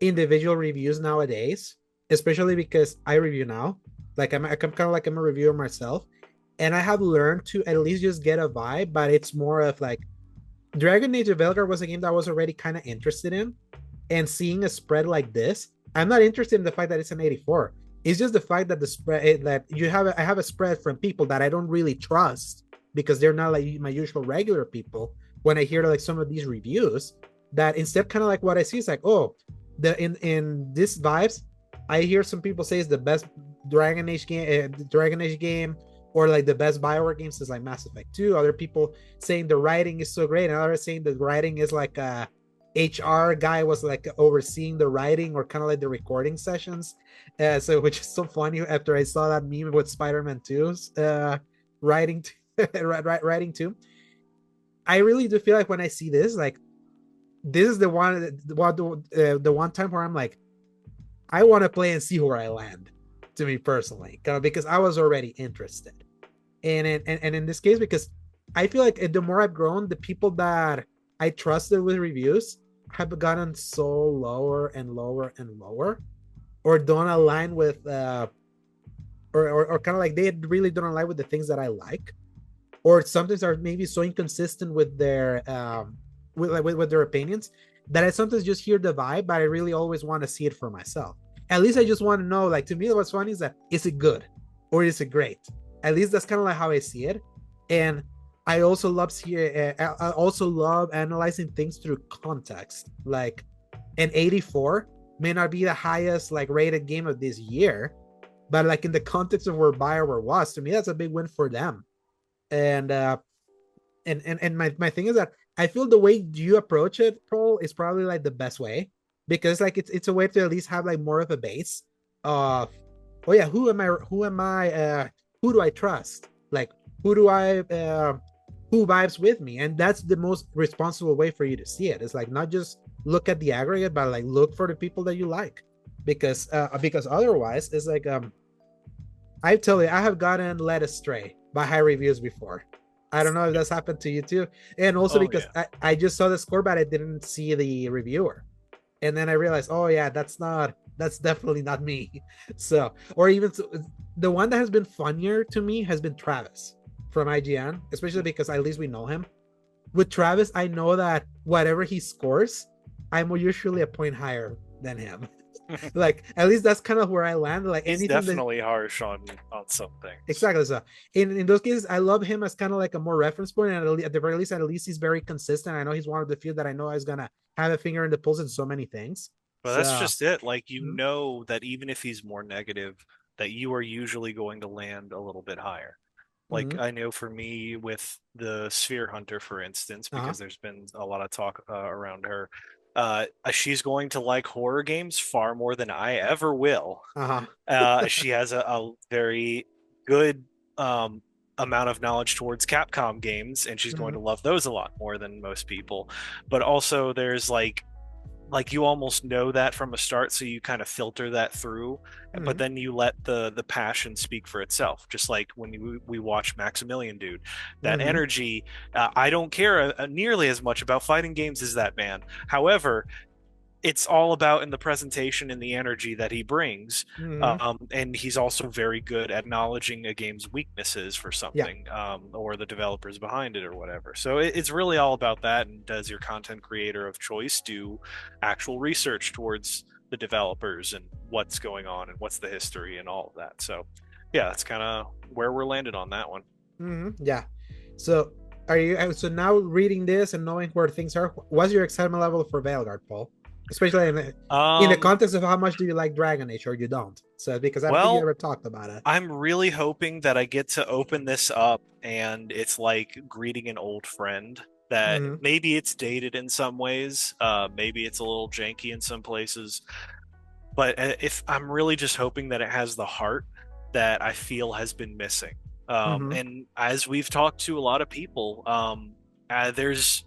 individual reviews nowadays, especially because I review now. Like I'm kind of like I'm a reviewer myself, and I have learned to at least just get a vibe. But it's more of like Dragon Age of Veilguard was a game that I was already kind of interested in, and seeing a spread like this, I'm not interested in the fact that it's an 84. It's just the fact that the spread that you have, I have a spread from people that I don't really trust because they're not like my usual regular people. When I hear like some of these reviews, that instead kind of like what I see is like, oh, the in this vibes, I hear some people say it's the best Dragon Age game, or like the best Bioware games is like Mass Effect 2. Other people saying the writing is so great, and others saying the writing is like a HR guy was like overseeing the writing or kind of like the recording sessions. So which is so funny after I saw that meme with Spider-Man 2's writing writing too. I really do feel like when I see this, like this is the one time where I'm like, I want to play and see where I land. To me personally, because I was already interested, and in this case, because I feel like the more I've grown, the people that I trusted with reviews have gotten so lower and lower and lower, or don't align with, or kind of like they really don't align with the things that I like, or sometimes are maybe so inconsistent with their with their opinions that I sometimes just hear the vibe, but I really always want to see it for myself. At least I just want to know, like to me, what's funny is that is it good or is it great? At least that's kind of like how I see it, and I also love I also love analyzing things through context. Like an 84 may not be the highest like rated game of this year, but like in the context of where Bioware was, to me that's a big win for them. And my thing is that I feel the way you approach it, Paul, is probably like the best way, because like it's a way to at least have like more of a base of, oh yeah, who do I trust, like who do I who vibes with me, and that's the most responsible way for you to see it. It's like not just look at the aggregate, but like look for the people that you like, because otherwise it's like I tell you, I have gotten led astray by high reviews before. I don't know if that's happened to you too. And also Oh because yeah. I just saw the score, but I didn't see the reviewer. And then I realized, oh yeah, that's definitely not me. So, or even so, the one that has been funnier to me has been Travis from IGN, especially because at least we know him. With Travis, I know that whatever he scores, I'm usually a point higher than him. Like at least that's kind of where I land. Like He's anything that definitely harsh on some things. exactly. So in those cases, I love him as kind of like a more reference point, and at the very least, he's very consistent. I know he's one of the few that I know is gonna have a finger in the pulse in so many things. But that's So just it. Like, you mhm, know that even if he's more negative, that you are usually going to land a little bit higher. Like, mhm, I know for me with the Sphere Hunter, for instance, uh-huh, because there's been a lot of talk around her, she's going to like horror games far more than I ever will. uh-huh, She has a very good um, amount of knowledge towards Capcom games, and she's going mhm, to love those a lot more than most people. But also, there's like you almost know that from a start, so you kind of filter that through, but mhm, then you let the passion speak for itself. Just like when we watch Maximilian, dude, that mhm, energy. I don't care nearly as much about fighting games as that man. However, it's all about in the presentation and the energy that he brings. mhm, And he's also very good at acknowledging a game's weaknesses for yeah, something, or the developers behind it or whatever. So it's really all about that. And does your content creator of choice do actual research towards the developers and what's going on and what's the history and all of that? So yeah, that's kind of where we're landed on that one. mhm, yeah. So are you so now reading this and knowing where things are? What's your excitement level for Veilguard, Paul? Especially in the Um, context of how much do you like Dragon Age, or you don't? So because I don't think you well, ever talked about it. I'm really hoping that I get to open this up and it's like greeting an old friend. That Mm-hmm. maybe it's dated in some ways, maybe it's a little janky in some places, but if I'm really just hoping that it has the heart that I feel has been missing. Mm-hmm. And as we've talked to a lot of people, there's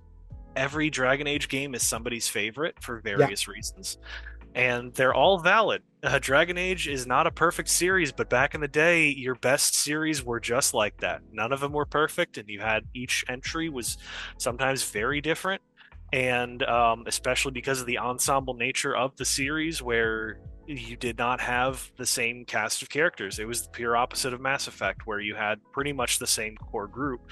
every Dragon Age game is somebody's favorite for Yeah. various reasons, and they're all valid. Dragon Age is not a perfect series, but back in the day, your best series were just like that. None of them were perfect, and you had each entry was sometimes very different. And especially because of the ensemble nature of the series, where you did not have the same cast of characters. It was the pure opposite of Mass Effect, where you had pretty much the same core group.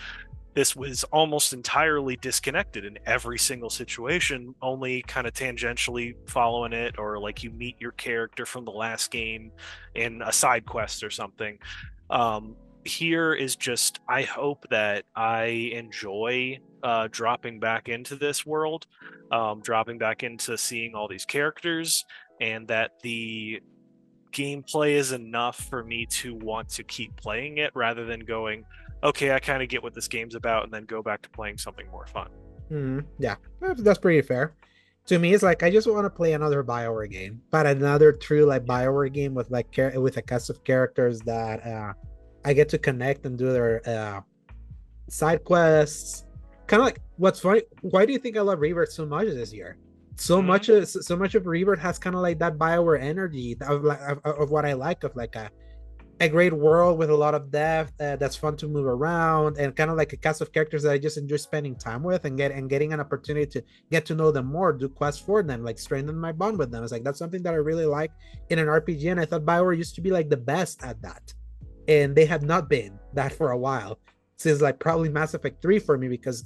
This was almost entirely disconnected in every single situation, only kind of tangentially following it, or like you meet your character from the last game in a side quest or something. Here is just, I hope that I enjoy dropping back into this world, dropping back into seeing all these characters, and that the gameplay is enough for me to want to keep playing it rather than going, okay, I kind of get what this game's about, and then go back to playing something more fun. Mm-hmm. Yeah, that's pretty fair. To me, it's like I just want to play another Bioware game, but another true like Bioware game with like with a cast of characters that I get to connect and do their side quests. Kind of like what's funny. Why do you think I love Rebirth so much this year? Mm-hmm. So much of Rebirth has kind of like that Bioware energy of like of what I like, of like a great world with a lot of depth that's fun to move around, and kind of like a cast of characters that I just enjoy spending time with, and getting an opportunity to get to know them more, do quests for them, like strengthen my bond with them. It's like that's something that I really like in an RPG, and I thought Bioware used to be like the best at that, and they had not been that for a while, since like probably Mass Effect 3 for me, because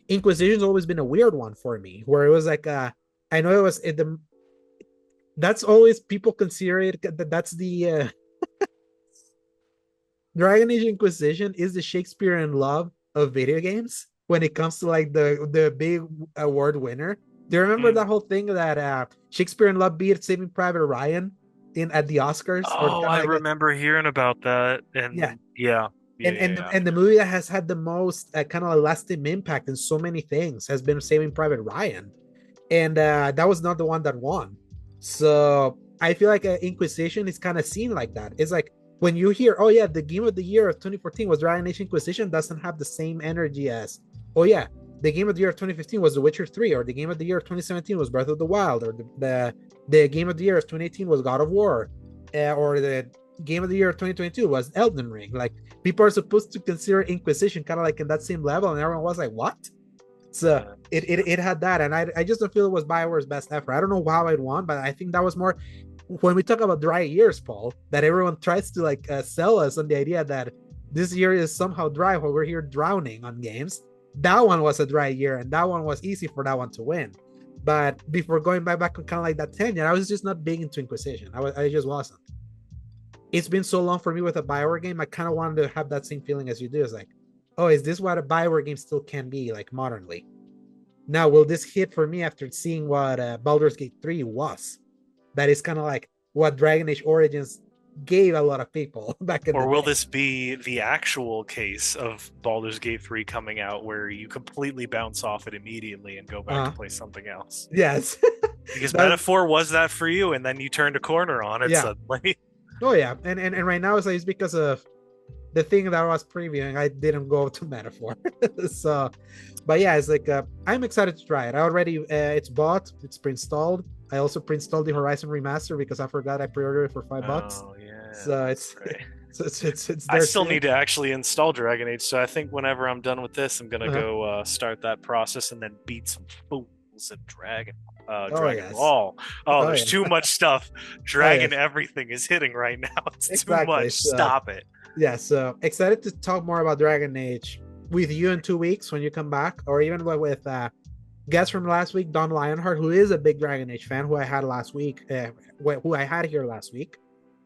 Inquisition's always been a weird one for me, where it was like I know it was the that's always people consider it that that's the Dragon Age Inquisition is the Shakespeare in love of video games when it comes to like the big award winner. Do you remember Mm. that whole thing that Shakespeare in Love beat Saving Private Ryan in at the Oscars, or Oh, kind of I like a, remember hearing about that, yeah, and yeah, yeah, and yeah, yeah. and the movie that has had the most kind of lasting impact in so many things has been Saving Private Ryan, and that was not the one that won. So I feel like Inquisition is kind of seen like that. It's like when you hear, oh yeah, the game of the year of 2014 was Dragon Age Inquisition, doesn't have the same energy as, oh yeah, the game of the year of 2015 was The Witcher 3, or the game of the year of 2017 was Breath of the Wild, or the game of the year of 2018 was God of War, or the game of the year of 2022 was Elden Ring. Like people are supposed to consider Inquisition kind of like in that same level, and everyone was like, what? So Uh, it had that, and I just don't feel it was Bioware's best effort. I don't know how it won, but I think that was more when we talk about dry years, Paul. That everyone tries to like sell us on the idea that this year is somehow dry while we're here drowning on games. That one was a dry year, and that one was easy for that one to win. But before going back on kind of like that tenure, I was just not big into Inquisition. I just wasn't. It's been so long for me with a Bioware game. I kind of wanted to have that same feeling as you do. It's like, oh, is this what a Bioware game still can be like modernly? Now, will this hit for me after seeing what Baldur's Gate 3 was? That is kind of like what Dragon Age Origins gave a lot of people back in the or will day. this be the actual case of Baldur's Gate 3 coming out where you completely bounce off it immediately and go back to Uh, play something else? yes. Because that, Metaphor was that for you, and then you turned a corner on it yeah. suddenly. Oh, yeah. And right now it's because of the thing that I was previewing. I didn't go to Metaphor. So, but yeah, it's like I'm excited to try it. I already, it's bought, it's pre-installed. I also pre-installed the Horizon Remaster because I forgot I pre-ordered it for $5. Oh, yeah, So that's right. it's I there still soon. need to actually install Dragon Age, so I think whenever I'm done with this, I'm gonna Uh-huh. go start that process and then beat some fools at Oh Dragon yes. Ball. Oh, Oh there's yeah. too much stuff. Oh Dragon yes. everything is hitting right now. It's too Exactly. much. So Stop it. yeah, so excited to talk more about Dragon Age with you in 2 weeks when you come back, or even with guest from last week, Don Lionheart, who is a big Dragon Age fan, who I had last week, who I had here last week.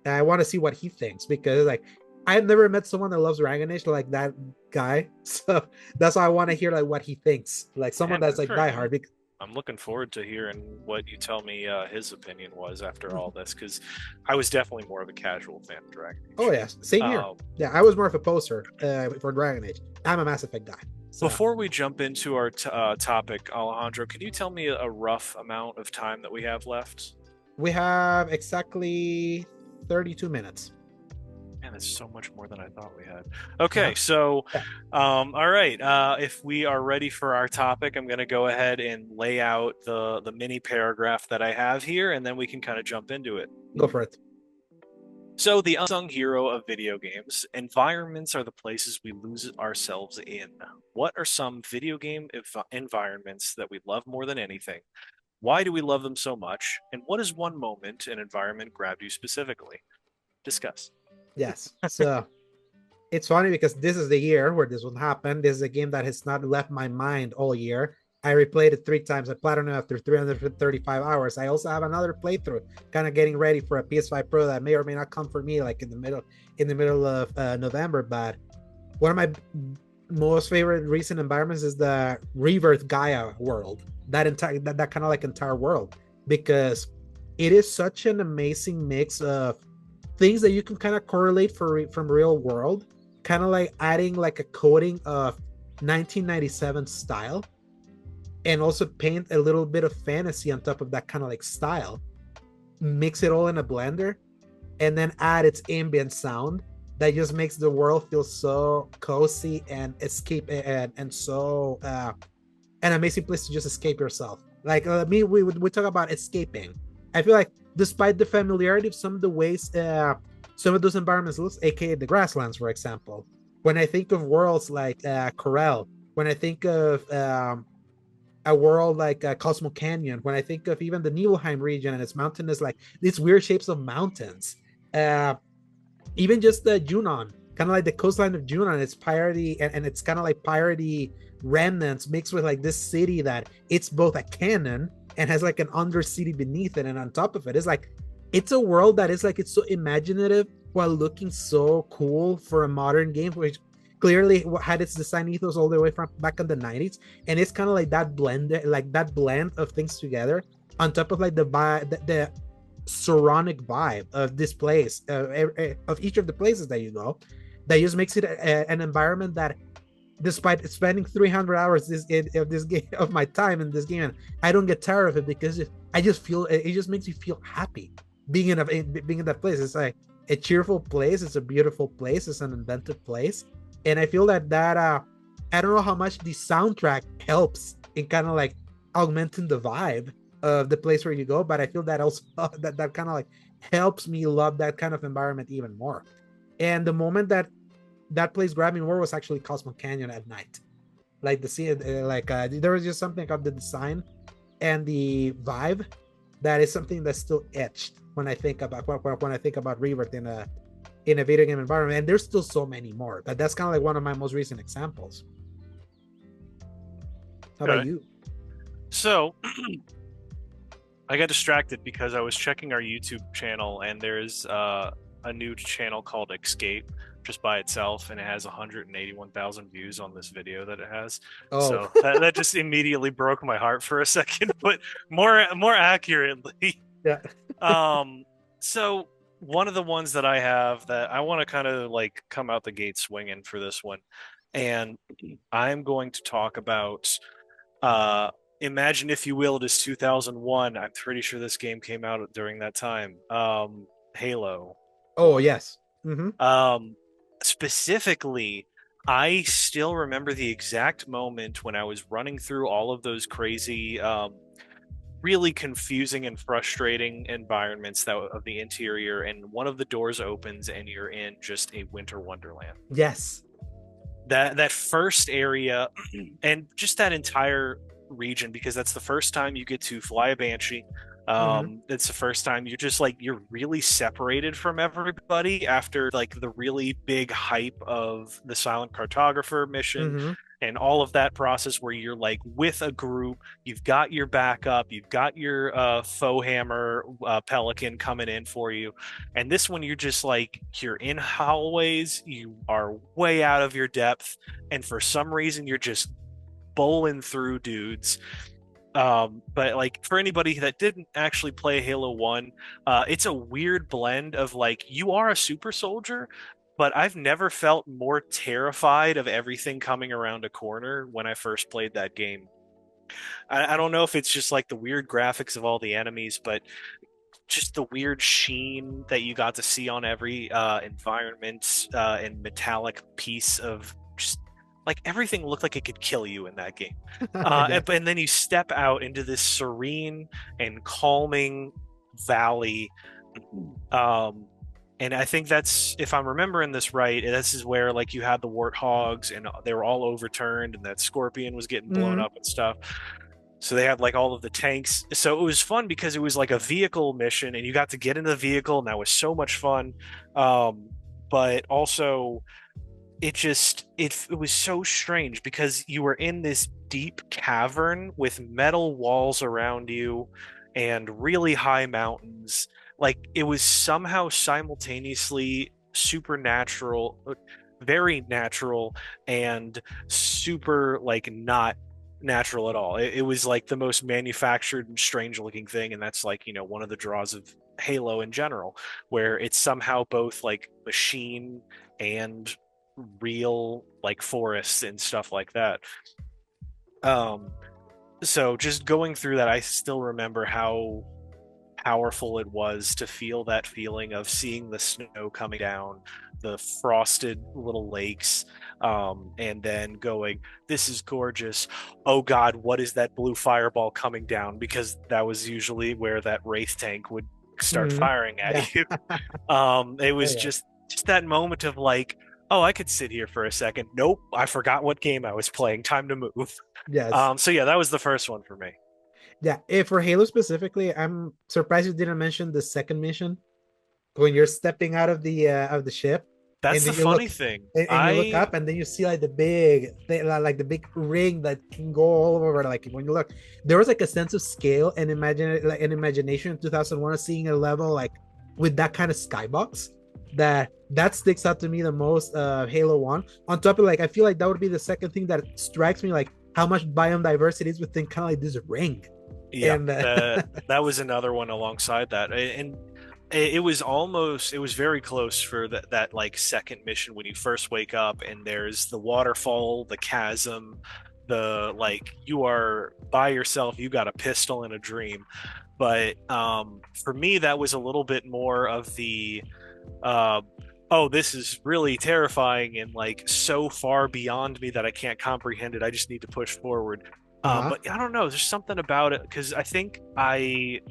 And I want to see what he thinks, because like I've never met someone that loves Dragon Age like that guy. So that's why I want to hear like what he thinks. Like someone Man, that's good like for him. diehard. I'm looking forward to hearing what you tell me his opinion was after all this, because I was definitely more of a casual fan of Dragon Oh Age. yes, same here. Um, Yeah, I was more of a poster for Dragon Age. I'm a Mass Effect guy. So Before we jump into our topic, Alejandro, can you tell me a rough amount of time that we have left? we have exactly 32 minutes. Man, that's so much more than I thought we had. Yeah. Okay, so, Yeah. all right. If we are ready for our topic, I'm going to go ahead and lay out the mini paragraph that I have here, and then we can kind of jump into it. Go for it. So, the unsung hero of video games, environments are the places we lose ourselves in. What are some video game environments that we love more than anything? Why do we love them so much? And what is one moment an environment grabbed you specifically? Discuss. Yes. So it's funny because this is the year where this will happen. This is a game that has not left my mind all year. I replayed it 3 times. I platinum after 335 hours. I also have another playthrough, kind of getting ready for a PS5 Pro that may or may not come for me, like in the middle of November. But one of my most favorite recent environments is the Rebirth Gaia world. That kind of like entire world, because it is such an amazing mix of things that you can kind of correlate from real world, kind of like adding like a coating of 1997 style, and also paint a little bit of fantasy on top of that kind of like style, mix it all in a blender, and then add its ambient sound that just makes the world feel so cozy and escape, and so an amazing place to just escape yourself. Like we talk about escaping. I feel like despite the familiarity of some of the ways some of those environments look, aka the grasslands, for example. When I think of worlds like Corel, when I think of a world like Cosmo Canyon, when I think of even the Nibelheim region and its mountainous, like these weird shapes of mountains, uh, even just the Junon, kind of like the coastline of Junon, it's piratey, and it's kind of like piratey remnants mixed with like this city that it's both a canon and has like an undercity beneath it, and on top of it is like it's a world that is like it's so imaginative while looking so cool for a modern game, which clearly had its design ethos all the way from back in the 90s, and it's kind of like that blend of things together on top of like the Soronic vibe of this place, of each of the places that you go, that just makes it an environment that, despite spending 300 hours of this game of my time in this game, I don't get tired of it, because I just feel it just makes me feel happy being in that place. It's like a cheerful place. It's a beautiful place. It's an inventive place, and I feel that I don't know how much the soundtrack helps in kind of like augmenting the vibe of the place where you go, but I feel that also that kind of like helps me love that kind of environment even more. And the moment that place grabbed me more was actually Cosmo Canyon at night. Like the scene, there was just something about the design and the vibe that is something that's still etched when I think about Rebirth in a video game environment. And there's still so many more, but that's kind of like one of my most recent examples. How about you? So I got distracted because I was checking our YouTube channel, and there's a new channel called Escape just by itself, and it has 181,000 views on this video that it has. Oh. So that just immediately broke my heart for a second, but more accurately. Yeah. So one of the ones that I have that I want to kind of like come out the gate swinging for this one, and I'm going to talk about imagine, if you will, it is 2001. I'm pretty sure this game came out during that time. Halo. Oh, yes. Mm-hmm. Specifically, I still remember the exact moment when I was running through all of those crazy, really confusing and frustrating environments of the interior, and one of the doors opens and you're in just a winter wonderland. Yes. That first area and just that entire region, because that's the first time you get to fly a Banshee. It's the first time you're really separated from everybody after like the really big hype of the Silent Cartographer mission. and all of that process where you're like with a group, you've got your backup, you've got your faux hammer pelican coming in for you, and this one you're just like you're in hallways, you are way out of your depth, and for some reason you're just bowling through dudes. But like for anybody that didn't actually play Halo 1, it's a weird blend of like you are a super soldier, but I've never felt more terrified of everything coming around a corner when I first played that game. I don't know if it's just like the weird graphics of all the enemies, but just the weird sheen that you got to see on every environment and metallic piece of just like everything looked like it could kill you in that game. Yeah. And then you step out into this serene and calming valley. Um, and I think that's, if I'm remembering this right, this is where like you had the warthogs and they were all overturned, and that scorpion was getting blown Mhm. up and stuff. So they had like all of the tanks. So it was fun because it was like a vehicle mission, and you got to get in the vehicle, and that was so much fun. But also it was so strange because you were in this deep cavern with metal walls around you and really high mountains. Like it was somehow simultaneously supernatural, very natural, and super like not natural at all. It was like the most manufactured and strange looking thing, and that's like, one of the draws of Halo in general, where it's somehow both like machine and real like forests and stuff like that. Um, so just going through that, I still remember how powerful it was to feel that feeling of seeing the snow coming down, the frosted little lakes, and then going, this is gorgeous. Oh God, what is that blue fireball coming down? Because that was usually where that wraith tank would start Mhm. firing Yeah. at you. It Oh was yeah. just that moment of like, oh, I could sit here for a second. Nope, I forgot what game I was playing. Time to move. Yes. So yeah, that was the first one for me. Yeah. For Halo specifically, I'm surprised you didn't mention the second mission when you're stepping out of the ship, That's and the then you funny look thing. and you look up, and then you see like the big thing, like the big ring that can go all over. Like when you look, there was like a sense of scale and imagine like an imagination in 2001 of seeing a level like with that kind of skybox that sticks out to me the most. Halo 1, on top of like I feel like that would be the second thing that strikes me, like how much biome diversity is within kind of like this ring. Yeah, And that was another one alongside that, and it was very close for that like second mission when you first wake up and there's the waterfall, the chasm, the like you are by yourself, you got a pistol and a dream. But for me, that was a little bit more of the uh, oh, this is really terrifying and like so far beyond me that I can't comprehend it. I just need to push forward. uh-huh. But I don't know. There's something about it because I think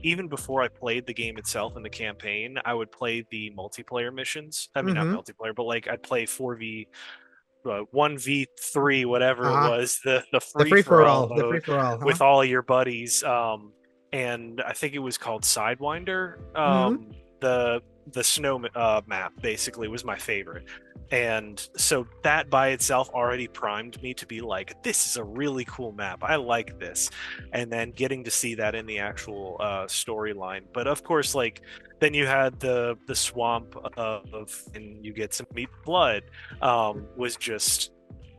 even before I played the game itself in the campaign, I would play the multiplayer missions. I mean, not Mm-hmm. multiplayer, but like I'd play 4v, 1v3, whatever it Uh-huh. was, the The free free for for all all, the mode free for all, huh? with all your buddies. And I think it was called Sidewinder. Mm-hmm. The snow map basically was my favorite, and so that by itself already primed me to be like, this is a really cool map, I like this. And then getting to see that in the actual storyline, but of course like then you had the swamp of and you get some meat blood, was just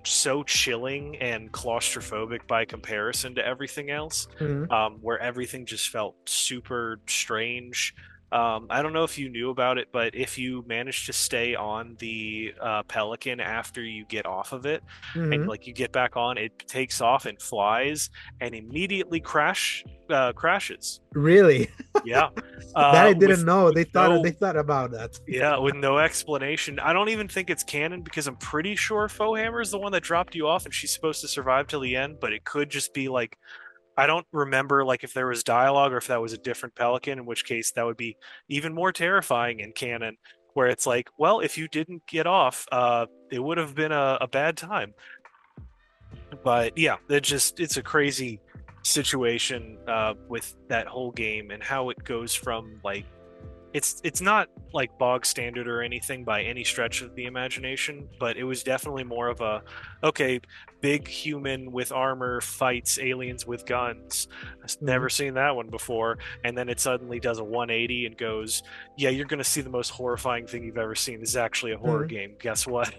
so chilling and claustrophobic by comparison to everything else, Mm-hmm. where everything just felt super strange. I don't know if you knew about it, but if you manage to stay on the Pelican after you get off of it, and Mm-hmm. like you get back on, it takes off and flies and immediately crashes. Really? Yeah, That I didn't with know. with They no thought about that. yeah, with no explanation. I don't even think it's canon because I'm pretty sure Fohammer is the one that dropped you off and she's supposed to survive till the end, but it could just be like I don't remember like if there was dialogue or if that was a different Pelican, in which case that would be even more terrifying in canon, where it's like, well, if you didn't get off, it would have been a bad time. But yeah, it's a crazy situation with that whole game and how it goes from like it's not like bog standard or anything by any stretch of the imagination, but it was definitely more of a, okay, big human with armor fights aliens with guns. I've Mhm. never seen that one before. And then it suddenly does a 180 and goes, yeah, you're going to see the most horrifying thing you've ever seen. This is actually a horror Mhm. game. Guess what?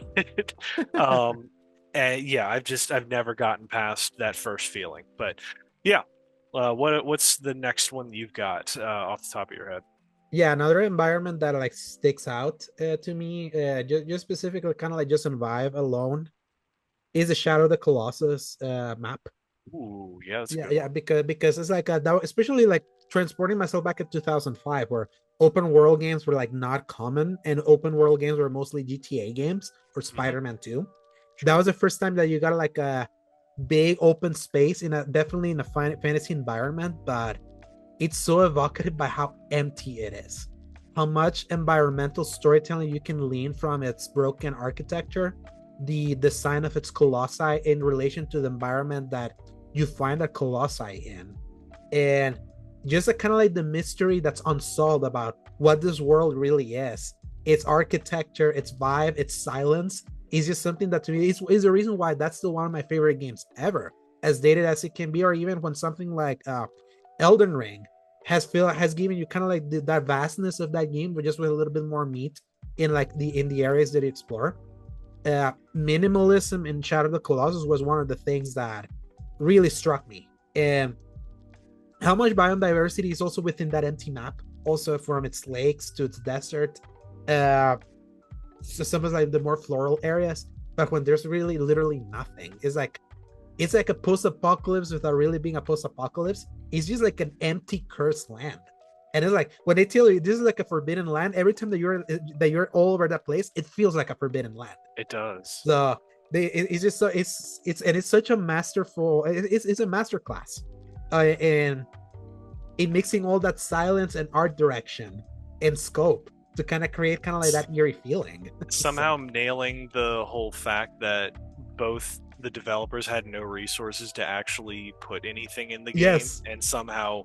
um, and yeah, I've never gotten past that first feeling. But yeah, what's the next one you've got off the top of your head? Yeah, another environment that like sticks out to me, just specifically kind of like just on vibe alone, is the Shadow of the Colossus map. Ooh, yeah, that's a Yeah, good yeah, one. because it's like especially like transporting myself back in 2005, where open world games were like not common, and open world games were mostly GTA games or Hmm. Spider-Man 2. That Sure. was the first time that you got like a big open space in a definitely in a fantasy environment, but it's so evocative by how empty it is, how much environmental storytelling you can lean from its broken architecture, the design of its colossi in relation to the environment that you find a colossi in, and just a kind of like the mystery that's unsolved about what this world really is. Its architecture, its vibe, its silence is just something that to me is the reason why that's still one of my favorite games ever, as dated as it can be, or even when something like Elden Ring has given you kind of like that vastness of that game, but just with a little bit more meat in like the areas that you explore. Minimalism in Shadow of the Colossus was one of the things that really struck me, and how much biodiversity is also within that empty map, also from its lakes to its desert. Uh, so some of like the more floral areas, but when there's really literally nothing, it's like a post-apocalypse without really being a post-apocalypse. It's just like an empty cursed land. And it's like when they tell you this is like a forbidden land, every time that you're all over that place, it feels like a forbidden land. It does. So it's just so it's such a masterful, it's a master class in mixing all that silence and art direction and scope to kind of create kind of like that eerie feeling. So Somehow nailing the whole fact that both the developers had no resources to actually put anything in the game, yes, and somehow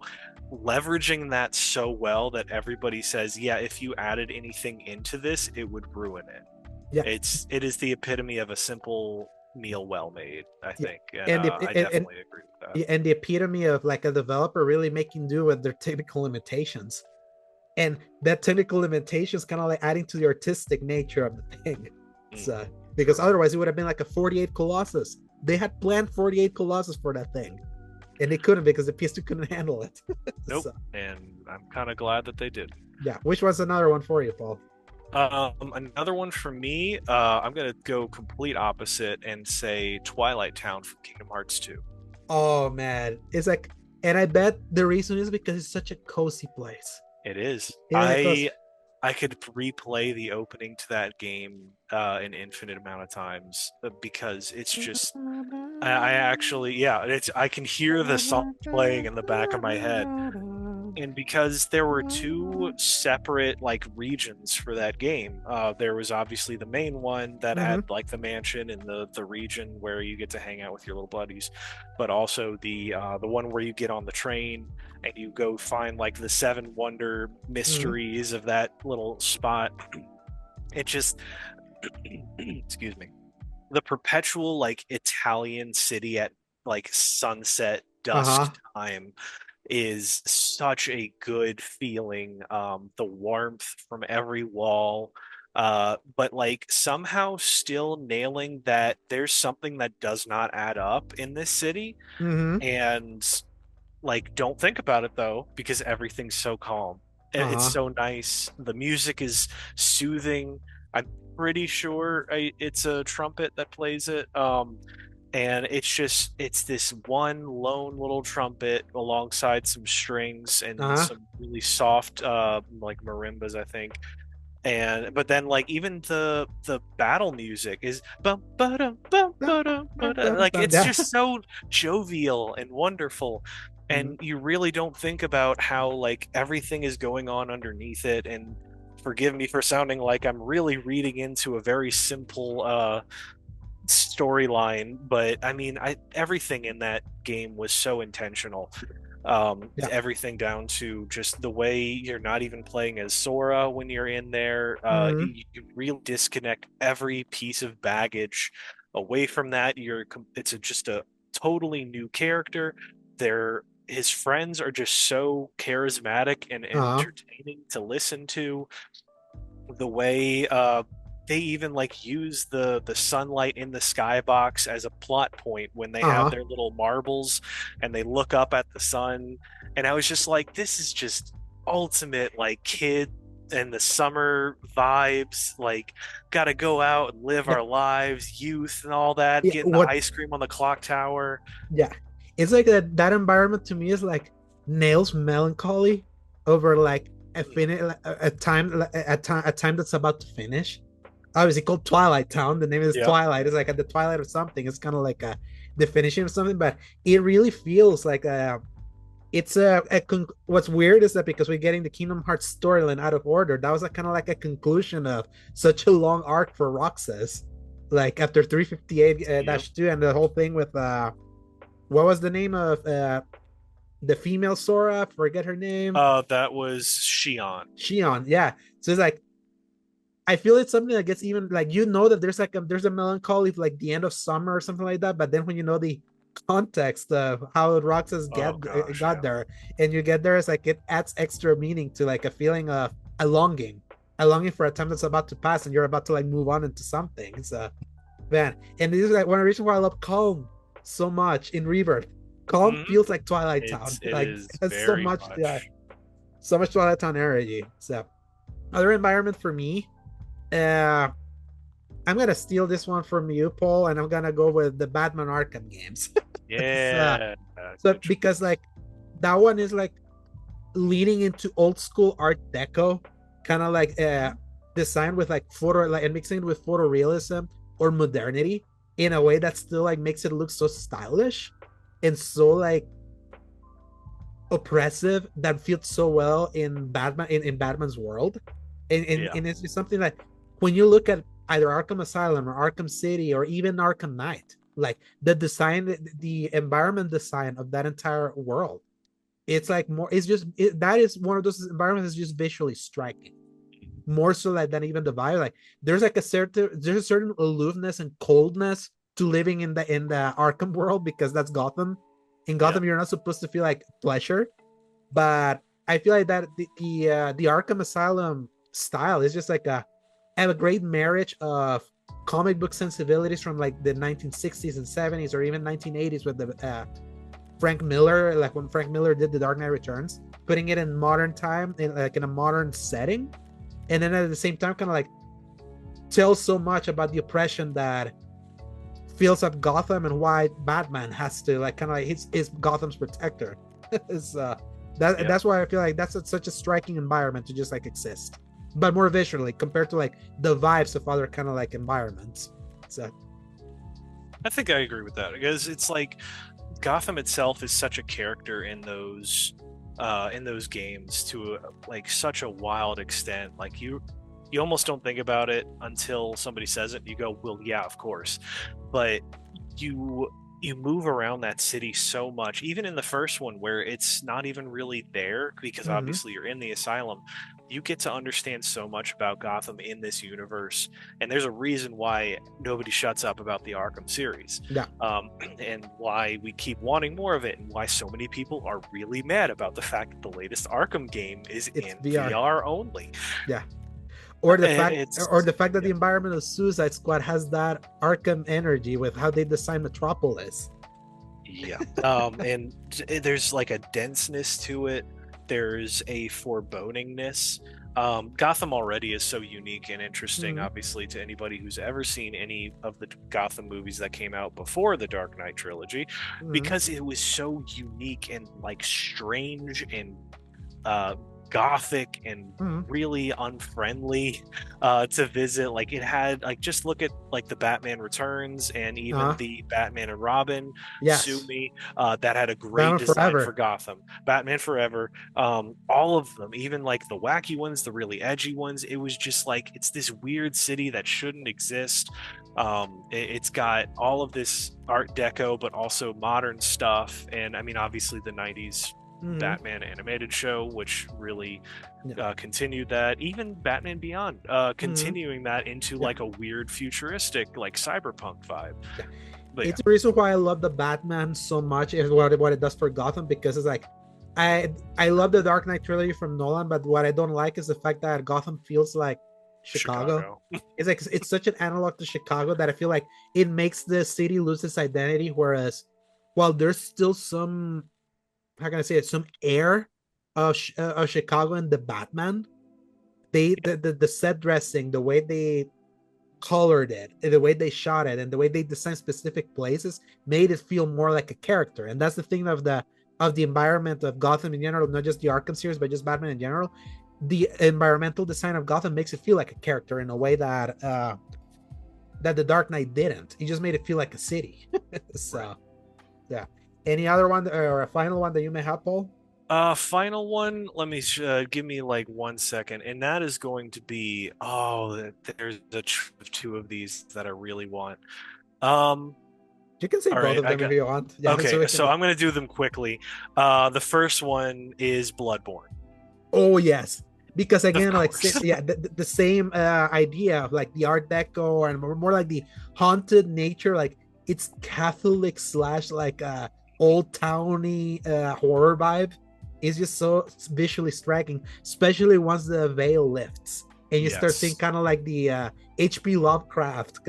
leveraging that so well that everybody says, yeah, if you added anything into this, it would ruin it. yeah, It is the epitome of a simple meal well made, I yeah, think, and and the I definitely agree with that. and the epitome of like a developer really making do with their technical limitations, and that technical limitations kind of like adding to the artistic nature of the thing. Hmm. So because True. otherwise it would have been like a 48 Colossus. They had planned 48 Colossus for that thing, and they couldn't because the PS2 couldn't handle it. Nope. So And I'm kind of glad that they did. yeah, which was another one for you, Paul? Another one for me, I'm gonna go complete opposite and say Twilight Town from Kingdom Hearts 2. Oh man, it's like, and I bet the reason is because it's such a cozy place. It is. It is a cozy. I could replay the opening to that game an infinite amount of times because it's just I actually, yeah, it's I can hear the song playing in the back of my head. And because there were two separate like regions for that game, there was obviously the main one that Mm-hmm. had like the mansion and the region where you get to hang out with your little buddies, but also the one where you get on the train and you go find like the seven wonder Mm-hmm. mysteries of that little spot. It just excuse me, the perpetual like Italian city at like sunset dusk Uh-huh. time is such a good feeling. The warmth from every wall, but like somehow still nailing that there's something that does not add up in this city. Mm-hmm. And like, don't think about it though, because everything's so calm. It's Uh-huh. so nice. The music is soothing. I'm pretty sure it's a trumpet that plays it. And it's this one lone little trumpet alongside some strings and Uh-huh. some really soft like marimbas, I think. And but then like even the battle music is bum ba-dum, bum ba-dum, ba-dum. Like it's Yeah. just so jovial and wonderful, Mm-hmm. and you really don't think about how like everything is going on underneath it. And forgive me for sounding like I'm really reading into a very simple storyline, but I mean, everything in that game was so intentional. Yeah. Everything down to just the way you're not even playing as Sora when you're in there. Hmm. You really disconnect every piece of baggage away from that. Just a totally new character. His friends are just so charismatic and Uh-huh. entertaining to listen to. The way they even like use the sunlight in the skybox as a plot point when they have Uh-huh. their little marbles and they look up at the sun. And I was just like, this is just ultimate like kid and the summer vibes, like gotta go out and live Yeah. our lives, youth and all that, Yeah. getting the What ice cream on the clock tower. Yeah, it's like that environment to me is like nails melancholy over like a time that's about to finish. Obviously called Twilight Town. The name is Yep. Twilight. It's like at the twilight of something. It's kind of like a definition of something, but it really feels like it's what's weird is that because we're getting the Kingdom Hearts storyline out of order, that was a kind of like a conclusion of such a long arc for Roxas. Like after 358 Yep. 2 and the whole thing with what was the name of the female Sora? Forget her name. That was Shion. Shion. Yeah. So it's like I feel it's something that gets even like that there's a melancholy of like the end of summer or something like that. But then when you know the context of how Roxas Oh gosh, got yeah. there, and you get there, it's like it adds extra meaning to like a feeling of a longing for a time that's about to pass, and you're about to like move on into something. So man, and this is like one reason why I love Calm so much in Rebirth. Calm Mhm. feels like Twilight Town. It Like is has so very much, yeah, much. so much Twilight Town energy. So other environment for me, uh, I'm gonna steal this one from you, Paul, and I'm gonna go with the Batman Arkham games. so, Yeah, so good because choice. like that one is like leaning into old school Art Deco, kind of like design with like photo like and mixing it with photorealism or modernity in a way that still like makes it look so stylish and so like oppressive that feels so well in Batman in Batman's world. Yeah, And it's just something that when you look at either Arkham Asylum or Arkham City or even Arkham Knight, like the design, the environment design of that entire world, it's like more it's just that is one of those environments that's just visually striking more so like than even the vibe. Like there's a certain aloofness and coldness to living in the Arkham world because that's Gotham. In yeah. Gotham, you're not supposed to feel like pleasure, but I feel like that the Arkham Asylum style is just like a have a great marriage of comic book sensibilities from like the 1960s and 70s or even 1980s with the Frank Miller, like when Frank Miller did The Dark Knight Returns, putting it in modern time, in a modern setting, and then at the same time, kind of like tells so much about the oppression that fills up Gotham and why Batman has to like kind of like is Gotham's protector. is Yeah. that's why I feel like such a striking environment to just like exist, but more visually compared to like the vibes of other kind of like environments. So I think I agree with that because it's like Gotham itself is such a character in those games to like such a wild extent. Like you almost don't think about it until somebody says it. And you go, well, yeah, of course. But you you move around that city so much, even in the first one where it's not even really there because mhm. obviously you're in the asylum. You get to understand so much about Gotham in this universe, and there's a reason why nobody shuts up about the Arkham series, Yeah, and why we keep wanting more of it, and why so many people are really mad about the fact that the latest Arkham game is it's in VR. VR only. Yeah, or It's the fact that yeah. the environment of Suicide Squad has that Arkham energy with how they design Metropolis. Yeah. And there's like a denseness to it. There's a forebodingness. Gotham already is so unique and interesting, Mhm. obviously, to anybody who's ever seen any of the Gotham movies that came out before the Dark Knight trilogy, Mhm. because it was so unique and like strange and uh, gothic and Mhm. really unfriendly to visit. Like it had like just look at like the Batman Returns and even Uh-huh. the Batman and Robin Sue Yes. Me that had a great Batman design for Forever. Gotham. Batman Forever, all of them, even like the wacky ones, the really edgy ones. It was just like it's this weird city that shouldn't exist. It's got all of this Art Deco, but also modern stuff, and I mean, obviously the '90s. Batman animated show, which really Yeah. continued that. Even Batman Beyond, Mhm. continuing that into Yeah. like a weird futuristic, like cyberpunk vibe. Yeah. But yeah, It's the reason why I love the Batman so much is what it does for Gotham, because it's like I love the Dark Knight trilogy from Nolan, but what I don't like is the fact that Gotham feels like Chicago. Chicago. It's like it's such an analog to Chicago that I feel like it makes the city lose its identity. Whereas, while there's still some, how can I say it, some air of Chicago in the Batman, the set dressing, the way they colored it, the way they shot it, and the way they designed specific places made it feel more like a character. And that's the thing of the environment of Gotham in general, not just the Arkham series, but just Batman in general. The environmental design of Gotham makes it feel like a character in a way that the Dark Knight didn't. He just made it feel like a city. So Right. yeah. Any other one or a final one that you may have, Paul? Final one. Let me give me like 1 second, and that is going to be there's two of these that I really want. Um, You can say all both right, of I them if got you want. Yeah, so okay. we So can. I'm gonna do them quickly. The first one is Bloodborne, Oh yes, because of again, like course. yeah, the same idea of like the Art Deco and more like the haunted nature, like it's Catholic slash like old towny horror vibe. Is just so visually striking, especially once the veil lifts and you start seeing Yes. kind of like the H.P. Lovecraft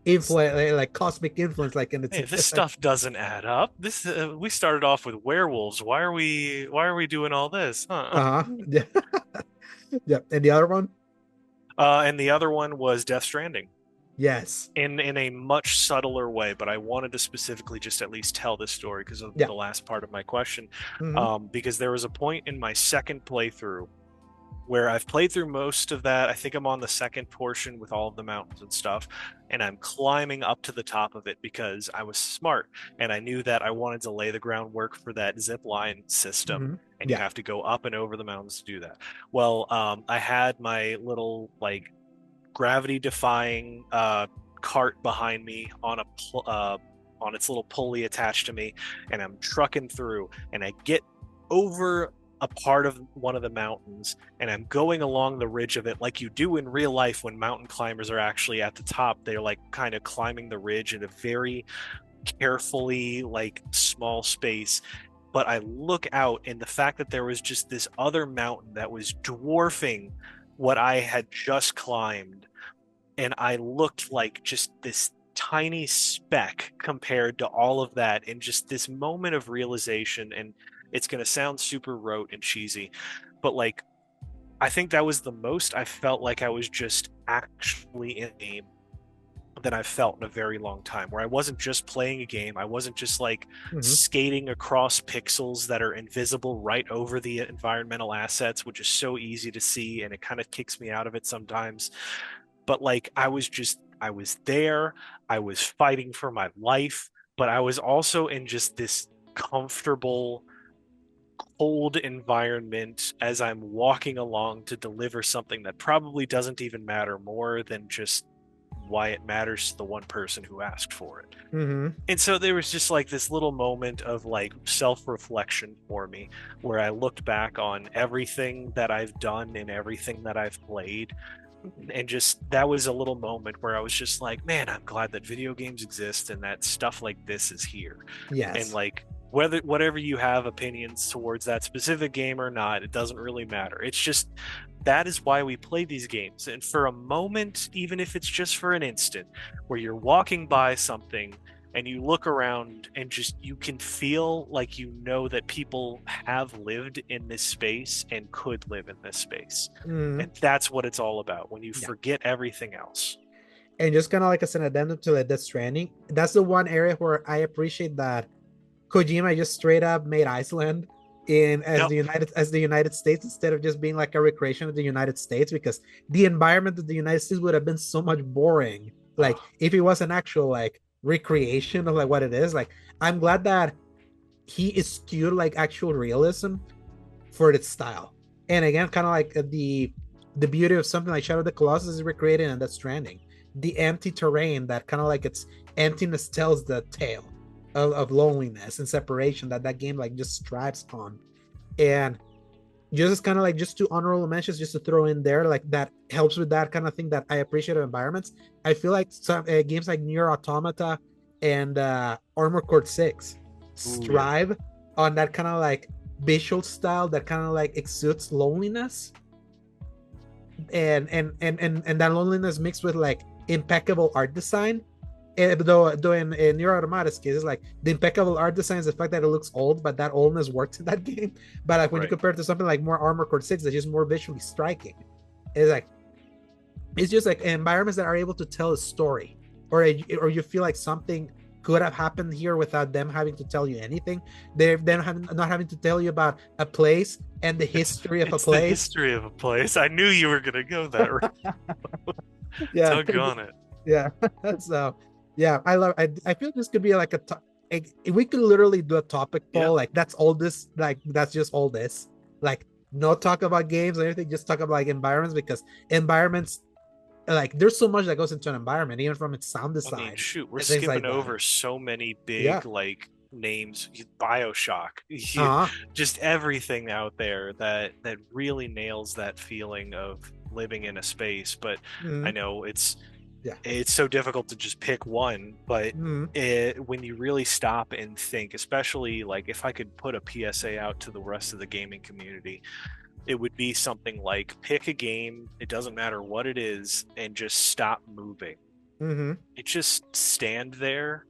influence, like cosmic influence, like in its. Hey, this stuff doesn't add up. This we started off with werewolves. Why are we doing all this? Huh? Uh huh. Yeah. Yeah. And the other one, And the other one was Death Stranding. yes. In a much subtler way, but I wanted to specifically just at least tell this story because of Yeah. the last part of my question. Mm-hmm. Because there was a point in my second playthrough where I've played through most of that. I think I'm on the second portion with all of the mountains and stuff, and I'm climbing up to the top of it because I was smart and I knew that I wanted to lay the groundwork for that zip line system. Mm-hmm. And you Yeah. have to go up and over the mountains to do that. Well, I had my little like gravity defying cart behind me on its little pulley attached to me, and I'm trucking through, and I get over a part of one of the mountains, and I'm going along the ridge of it like you do in real life when mountain climbers are actually at the top. They're like kind of climbing the ridge in a very carefully like small space. But I look out, and the fact that there was just this other mountain that was dwarfing what I had just climbed, and I looked like just this tiny speck compared to all of that, and just this moment of realization. And it's going to sound super rote and cheesy, but like I think that was the most I felt like I was just actually in a game than I've felt in a very long time, where I wasn't just playing a game. I wasn't just like Mm-hmm. skating across pixels that are invisible right over the environmental assets, which is so easy to see, and it kind of kicks me out of it sometimes. But like I was there, I was fighting for my life, but I was also in just this comfortable cold environment as I'm walking along to deliver something that probably doesn't even matter more than just why it matters to the one person who asked for it. Mm-hmm. And so there was just like this little moment of like self-reflection for me where I looked back on everything that I've done and everything that I've played, and just that was a little moment where I was just like, man, I'm glad that video games exist and that stuff like this is here. And Yes. like whatever you have opinions towards that specific game or not, it doesn't really matter. It's just that is why we play these games. And for a moment, even if it's just for an instant, where you're walking by something and you look around and just you can feel like you know that people have lived in this space and could live in this space. Mm-hmm. And that's what it's all about when you Yeah. forget everything else. And just kind of like as an addendum to like Death Stranding, that's the one area where I appreciate that Kojima just straight up made Iceland in Yep. as the United States instead of just being like a recreation of the United States, because the environment of the United States would have been so much boring. Like Oh, if it was an actual like recreation of like what it is. Like I'm glad that he is skewed like actual realism for its style. And again, kind of like the beauty of something like Shadow of the Colossus is recreated in Death Stranding. The empty terrain that kind of like its emptiness tells the tale. of loneliness and separation that that game like just strives on. And just kind of like just two honorable mentions just to throw in there, like that helps with that kind of thing that I appreciate of environments. I feel like some games like Nier Automata and Armor Core 6 Ooh, yeah. strive on that kind of like visual style that kind of like exudes loneliness, and that loneliness mixed with like impeccable art design. Though in Nier Automata's case, it's like the impeccable art design is the fact that it looks old, but that oldness works in that game. But like when you Right. compare it to something like more Armor Core 6, that's just more visually striking. It's like it's just like environments that are able to tell a story, or you feel like something could have happened here without them having to tell you anything. They're then not having to tell you about a place and the history of a It's the place. history of a place. I knew you were gonna go that route. Yeah, Doggone it. yeah. So yeah, I feel this could be like we could literally do a topic Yeah. poll like that's all this, like that's just all this, like no talk about games or anything, just talk about like environments, because environments, like there's so much that goes into an environment, even from its sound I mean, design shoot, we're and things skipping like that. over so many Yeah. big like names. BioShock, Uh-huh. just everything out there that really nails that feeling of living in a space. But I Mm-hmm. know Yeah. it's so difficult to just pick one, but Mm-hmm. when you really stop and think, especially like if I could put a PSA out to the rest of the gaming community, it would be something like pick a game, it doesn't matter what it is, and just stop moving. Mm-hmm. It just stand there,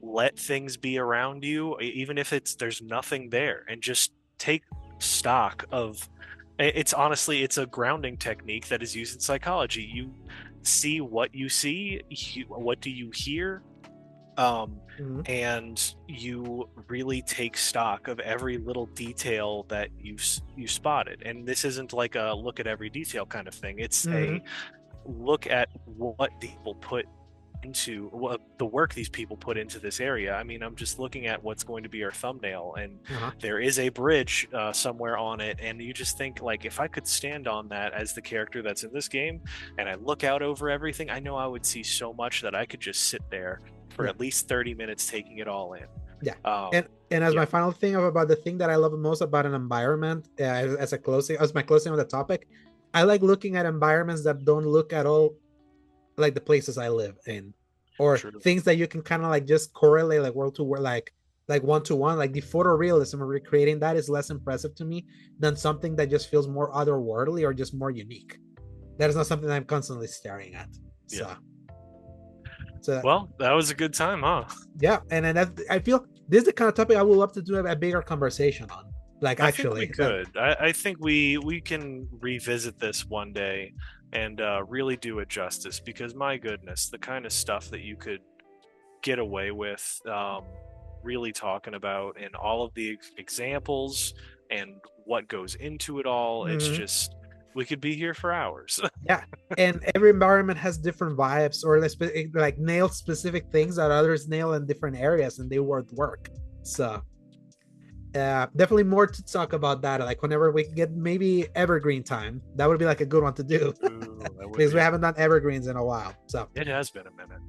let things be around you, even if there's nothing there, and just take stock of. It's honestly, it's a grounding technique that is used in psychology. You see what you see, what do you hear, um, Mm-hmm. and you really take stock of every little detail that you spotted. And this isn't like a look at every detail kind of thing. It's Mm-hmm. a look at what people put into what the work these people put into this area. I mean, I'm just looking at what's going to be our thumbnail, and Uh-huh. there is a bridge somewhere on it, and you just think like, if I could stand on that as the character that's in this game, and I look out over everything, I know I would see so much that I could just sit there for Yeah. at least 30 minutes taking it all in. Yeah. Um, And as yeah, my final thing about the thing that I love most about an environment, as a closing, as my closing on the topic, I like looking at environments that don't look at all like the places I live in, or true. things that you can kind of like just correlate like world to world, like one to one. Like the photorealism of recreating that is less impressive to me than something that just feels more otherworldly or just more unique. That is not something I'm constantly staring at. Yeah. So Well, that was a good time, huh? yeah, and then I feel this is the kind of topic I would love to do a bigger conversation on. Like I think we actually, like could. I think we can revisit this one day and really do it justice, because my goodness, the kind of stuff that you could get away with really talking about, and all of the examples and what goes into it all, it's mhm. just, we could be here for hours. Yeah, and every environment has different vibes, or like nail specific things that others nail in different areas, and they work. So definitely more to talk about that. Like whenever we get maybe evergreen time, that would be like a good one to do Ooh, that would because we be. haven't done evergreens in a while. So It has been a minute.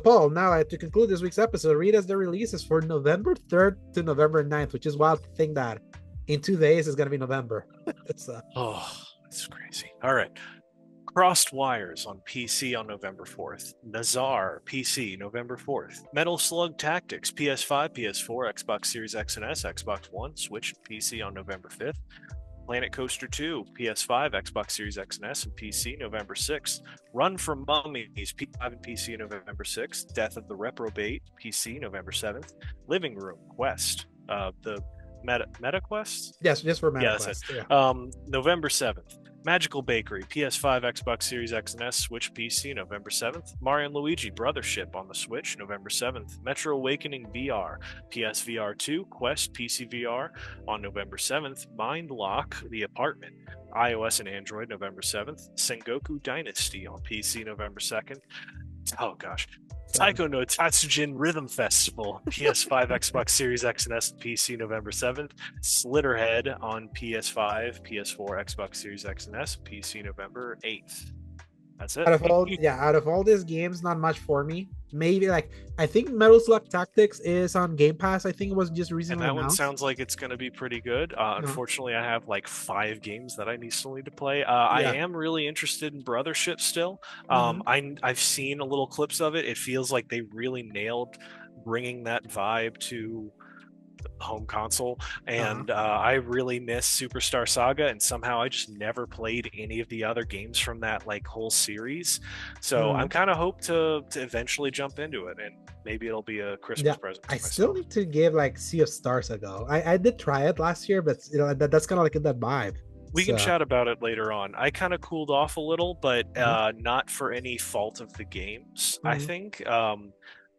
Paul, now to conclude this week's episode, read us the releases for November 3rd to November 9th, which is wild to think that in 2 days is going to be November. So Oh, that's crazy. All right. Crossed Wires on PC on November 4th. Nazar, PC, November 4th. Metal Slug Tactics, PS5, PS4, Xbox Series X and S, Xbox One, Switch, PC on November 5th. Planet Coaster 2, PS5, Xbox Series X and S, and PC, November 6th. Run from Mummies, PS5 and PC, November 6th. Death of the Reprobate, PC, November 7th. Living Room, Quest, the Meta Quest? yes, just for Yeah, that's it. MetaQuest. Yeah. November 7th. Magical Bakery, PS5, Xbox Series X and S, Switch, PC, November 7th. Mario and Luigi Brothership on the Switch, November 7th. Metro Awakening VR, PSVR 2, Quest, PC VR on November 7th. Mind Lock, The Apartment, iOS and Android, November 7th. Sengoku Dynasty on PC, November 2nd. Oh gosh. Taiko no Tatsujin Rhythm Festival, PS5, Xbox Series X and S, and PC, November 7th. Slitterhead on PS5, PS4, Xbox Series X and S, PC, November 8th. That's it. Out of all these games, not much for me. Maybe I think Metal Slug Tactics is on Game Pass. I think it was just And recently that one announced. sounds like it's going to be pretty good. No. Unfortunately, I have like 5 games that I still need to play. I Yeah. am really interested in Brothership still. Mhm. I've seen a little clips of it. It feels like they really nailed bringing that vibe to home console, Uh-huh. and I really miss Superstar Saga, and somehow I just never played any of the other games from that like whole series. So I'm Mhm. kind of hope to eventually jump into it, and maybe it'll be a Christmas Yeah, present I to still myself. need to give Sea of Stars a go. I did try it last year, but that's kind of like in that vibe. We can So chat about it later on. I kind of cooled off a little, but mhm. not for any fault of the games, I Mhm. think.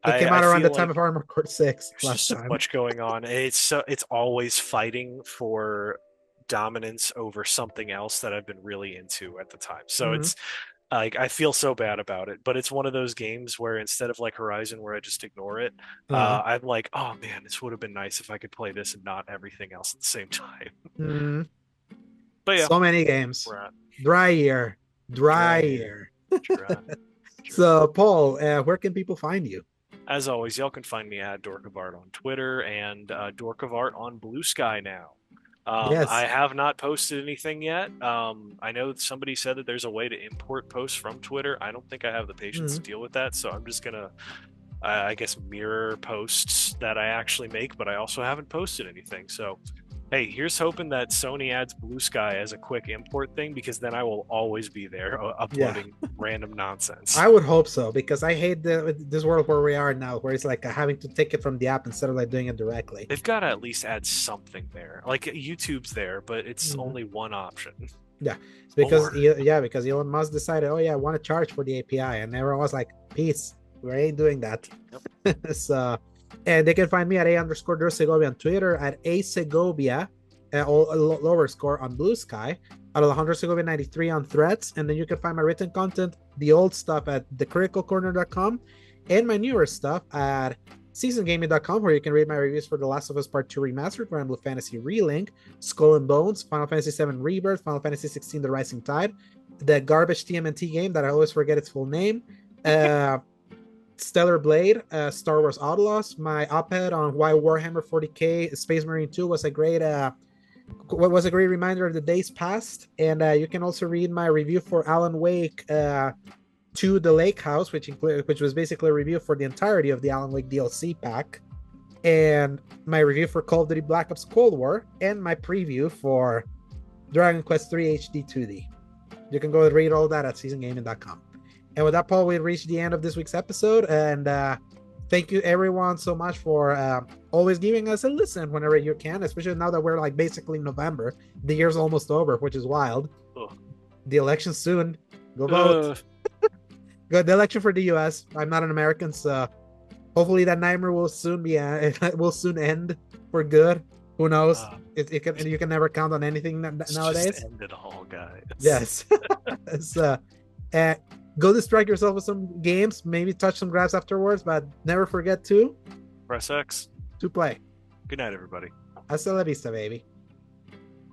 It came I out around the feel time like of Armored Core 6 there's last just so time. much going on. It's always fighting for dominance over something else that I've been really into at the time. So Mhm. it's like I feel so bad about it, but it's one of those games where instead of like Horizon where I just ignore it, Uh, I'm like, oh man, this would have been nice if I could play this and not everything else at the same time. mhm. But yeah, So many games. we're at Dry year. Dry dry year, year. dry, dry. So, Paul, where can people find you? As always, y'all can find me at Dork of Art on Twitter and Dork of Art on Blue Sky now. I Yes. have not posted anything yet. I know somebody said that there's a way to import posts from Twitter. I don't think I have the patience to Mhm. deal with that, so I'm just gonna, I guess, mirror posts that I actually make, but I also haven't posted anything. So, hey, here's hoping that Sony adds Blue Sky as a quick import thing because then I will always be there Yeah. uploading random nonsense. I would hope so because I hate this world where we are now, where it's like having to take it from the app instead of like doing it directly. They've got to at least add something there. Like YouTube's there, but it's Mhm. only one option. Yeah, it's because More. because Elon Musk decided, oh yeah, I want to charge for the API, and everyone was like, peace, we ain't doing that. Yep. So, and they can find me at a_Segovia on Twitter, at a Segovia, lower score on Blue Sky, at Alejandro Segovia 93 on Threads, and then you can find my written content, the old stuff at thecriticalcorner.com, and my newer stuff at seasongaming.com, where you can read my reviews for The Last of Us Part 2 Remastered, Grand Blue Fantasy Relink, Skull and Bones, Final Fantasy VII Rebirth, Final Fantasy 16 The Rising Tide, the garbage TMNT game that I always forget its full name, Stellar Blade, Star Wars Outlaws, my op-ed on why Warhammer 40k Space Marine 2 was a great reminder of the days past, and you can also read my review for Alan Wake to the Lake House, which was basically a review for the entirety of the Alan Wake DLC pack, and my review for Call of Duty Black Ops Cold War, and my preview for Dragon Quest 3 HD 2D. You can go and read all that at seasongaming.com. And with that, Paul, we reached the end of this week's episode, and thank you everyone so much for always giving us a listen whenever you can, especially now that we're like basically in November. The year's almost over, which is wild. Ugh. The election's soon. Go vote. Good. The election for the US. I'm not an American, so hopefully that nightmare will soon end for good. Who knows? You can never count on anything nowadays. Just end it all, guys. Yes. So, go distract yourself with some games, maybe touch some grass afterwards, but never forget to Press X. play. Good night, everybody. Hasta la vista, baby.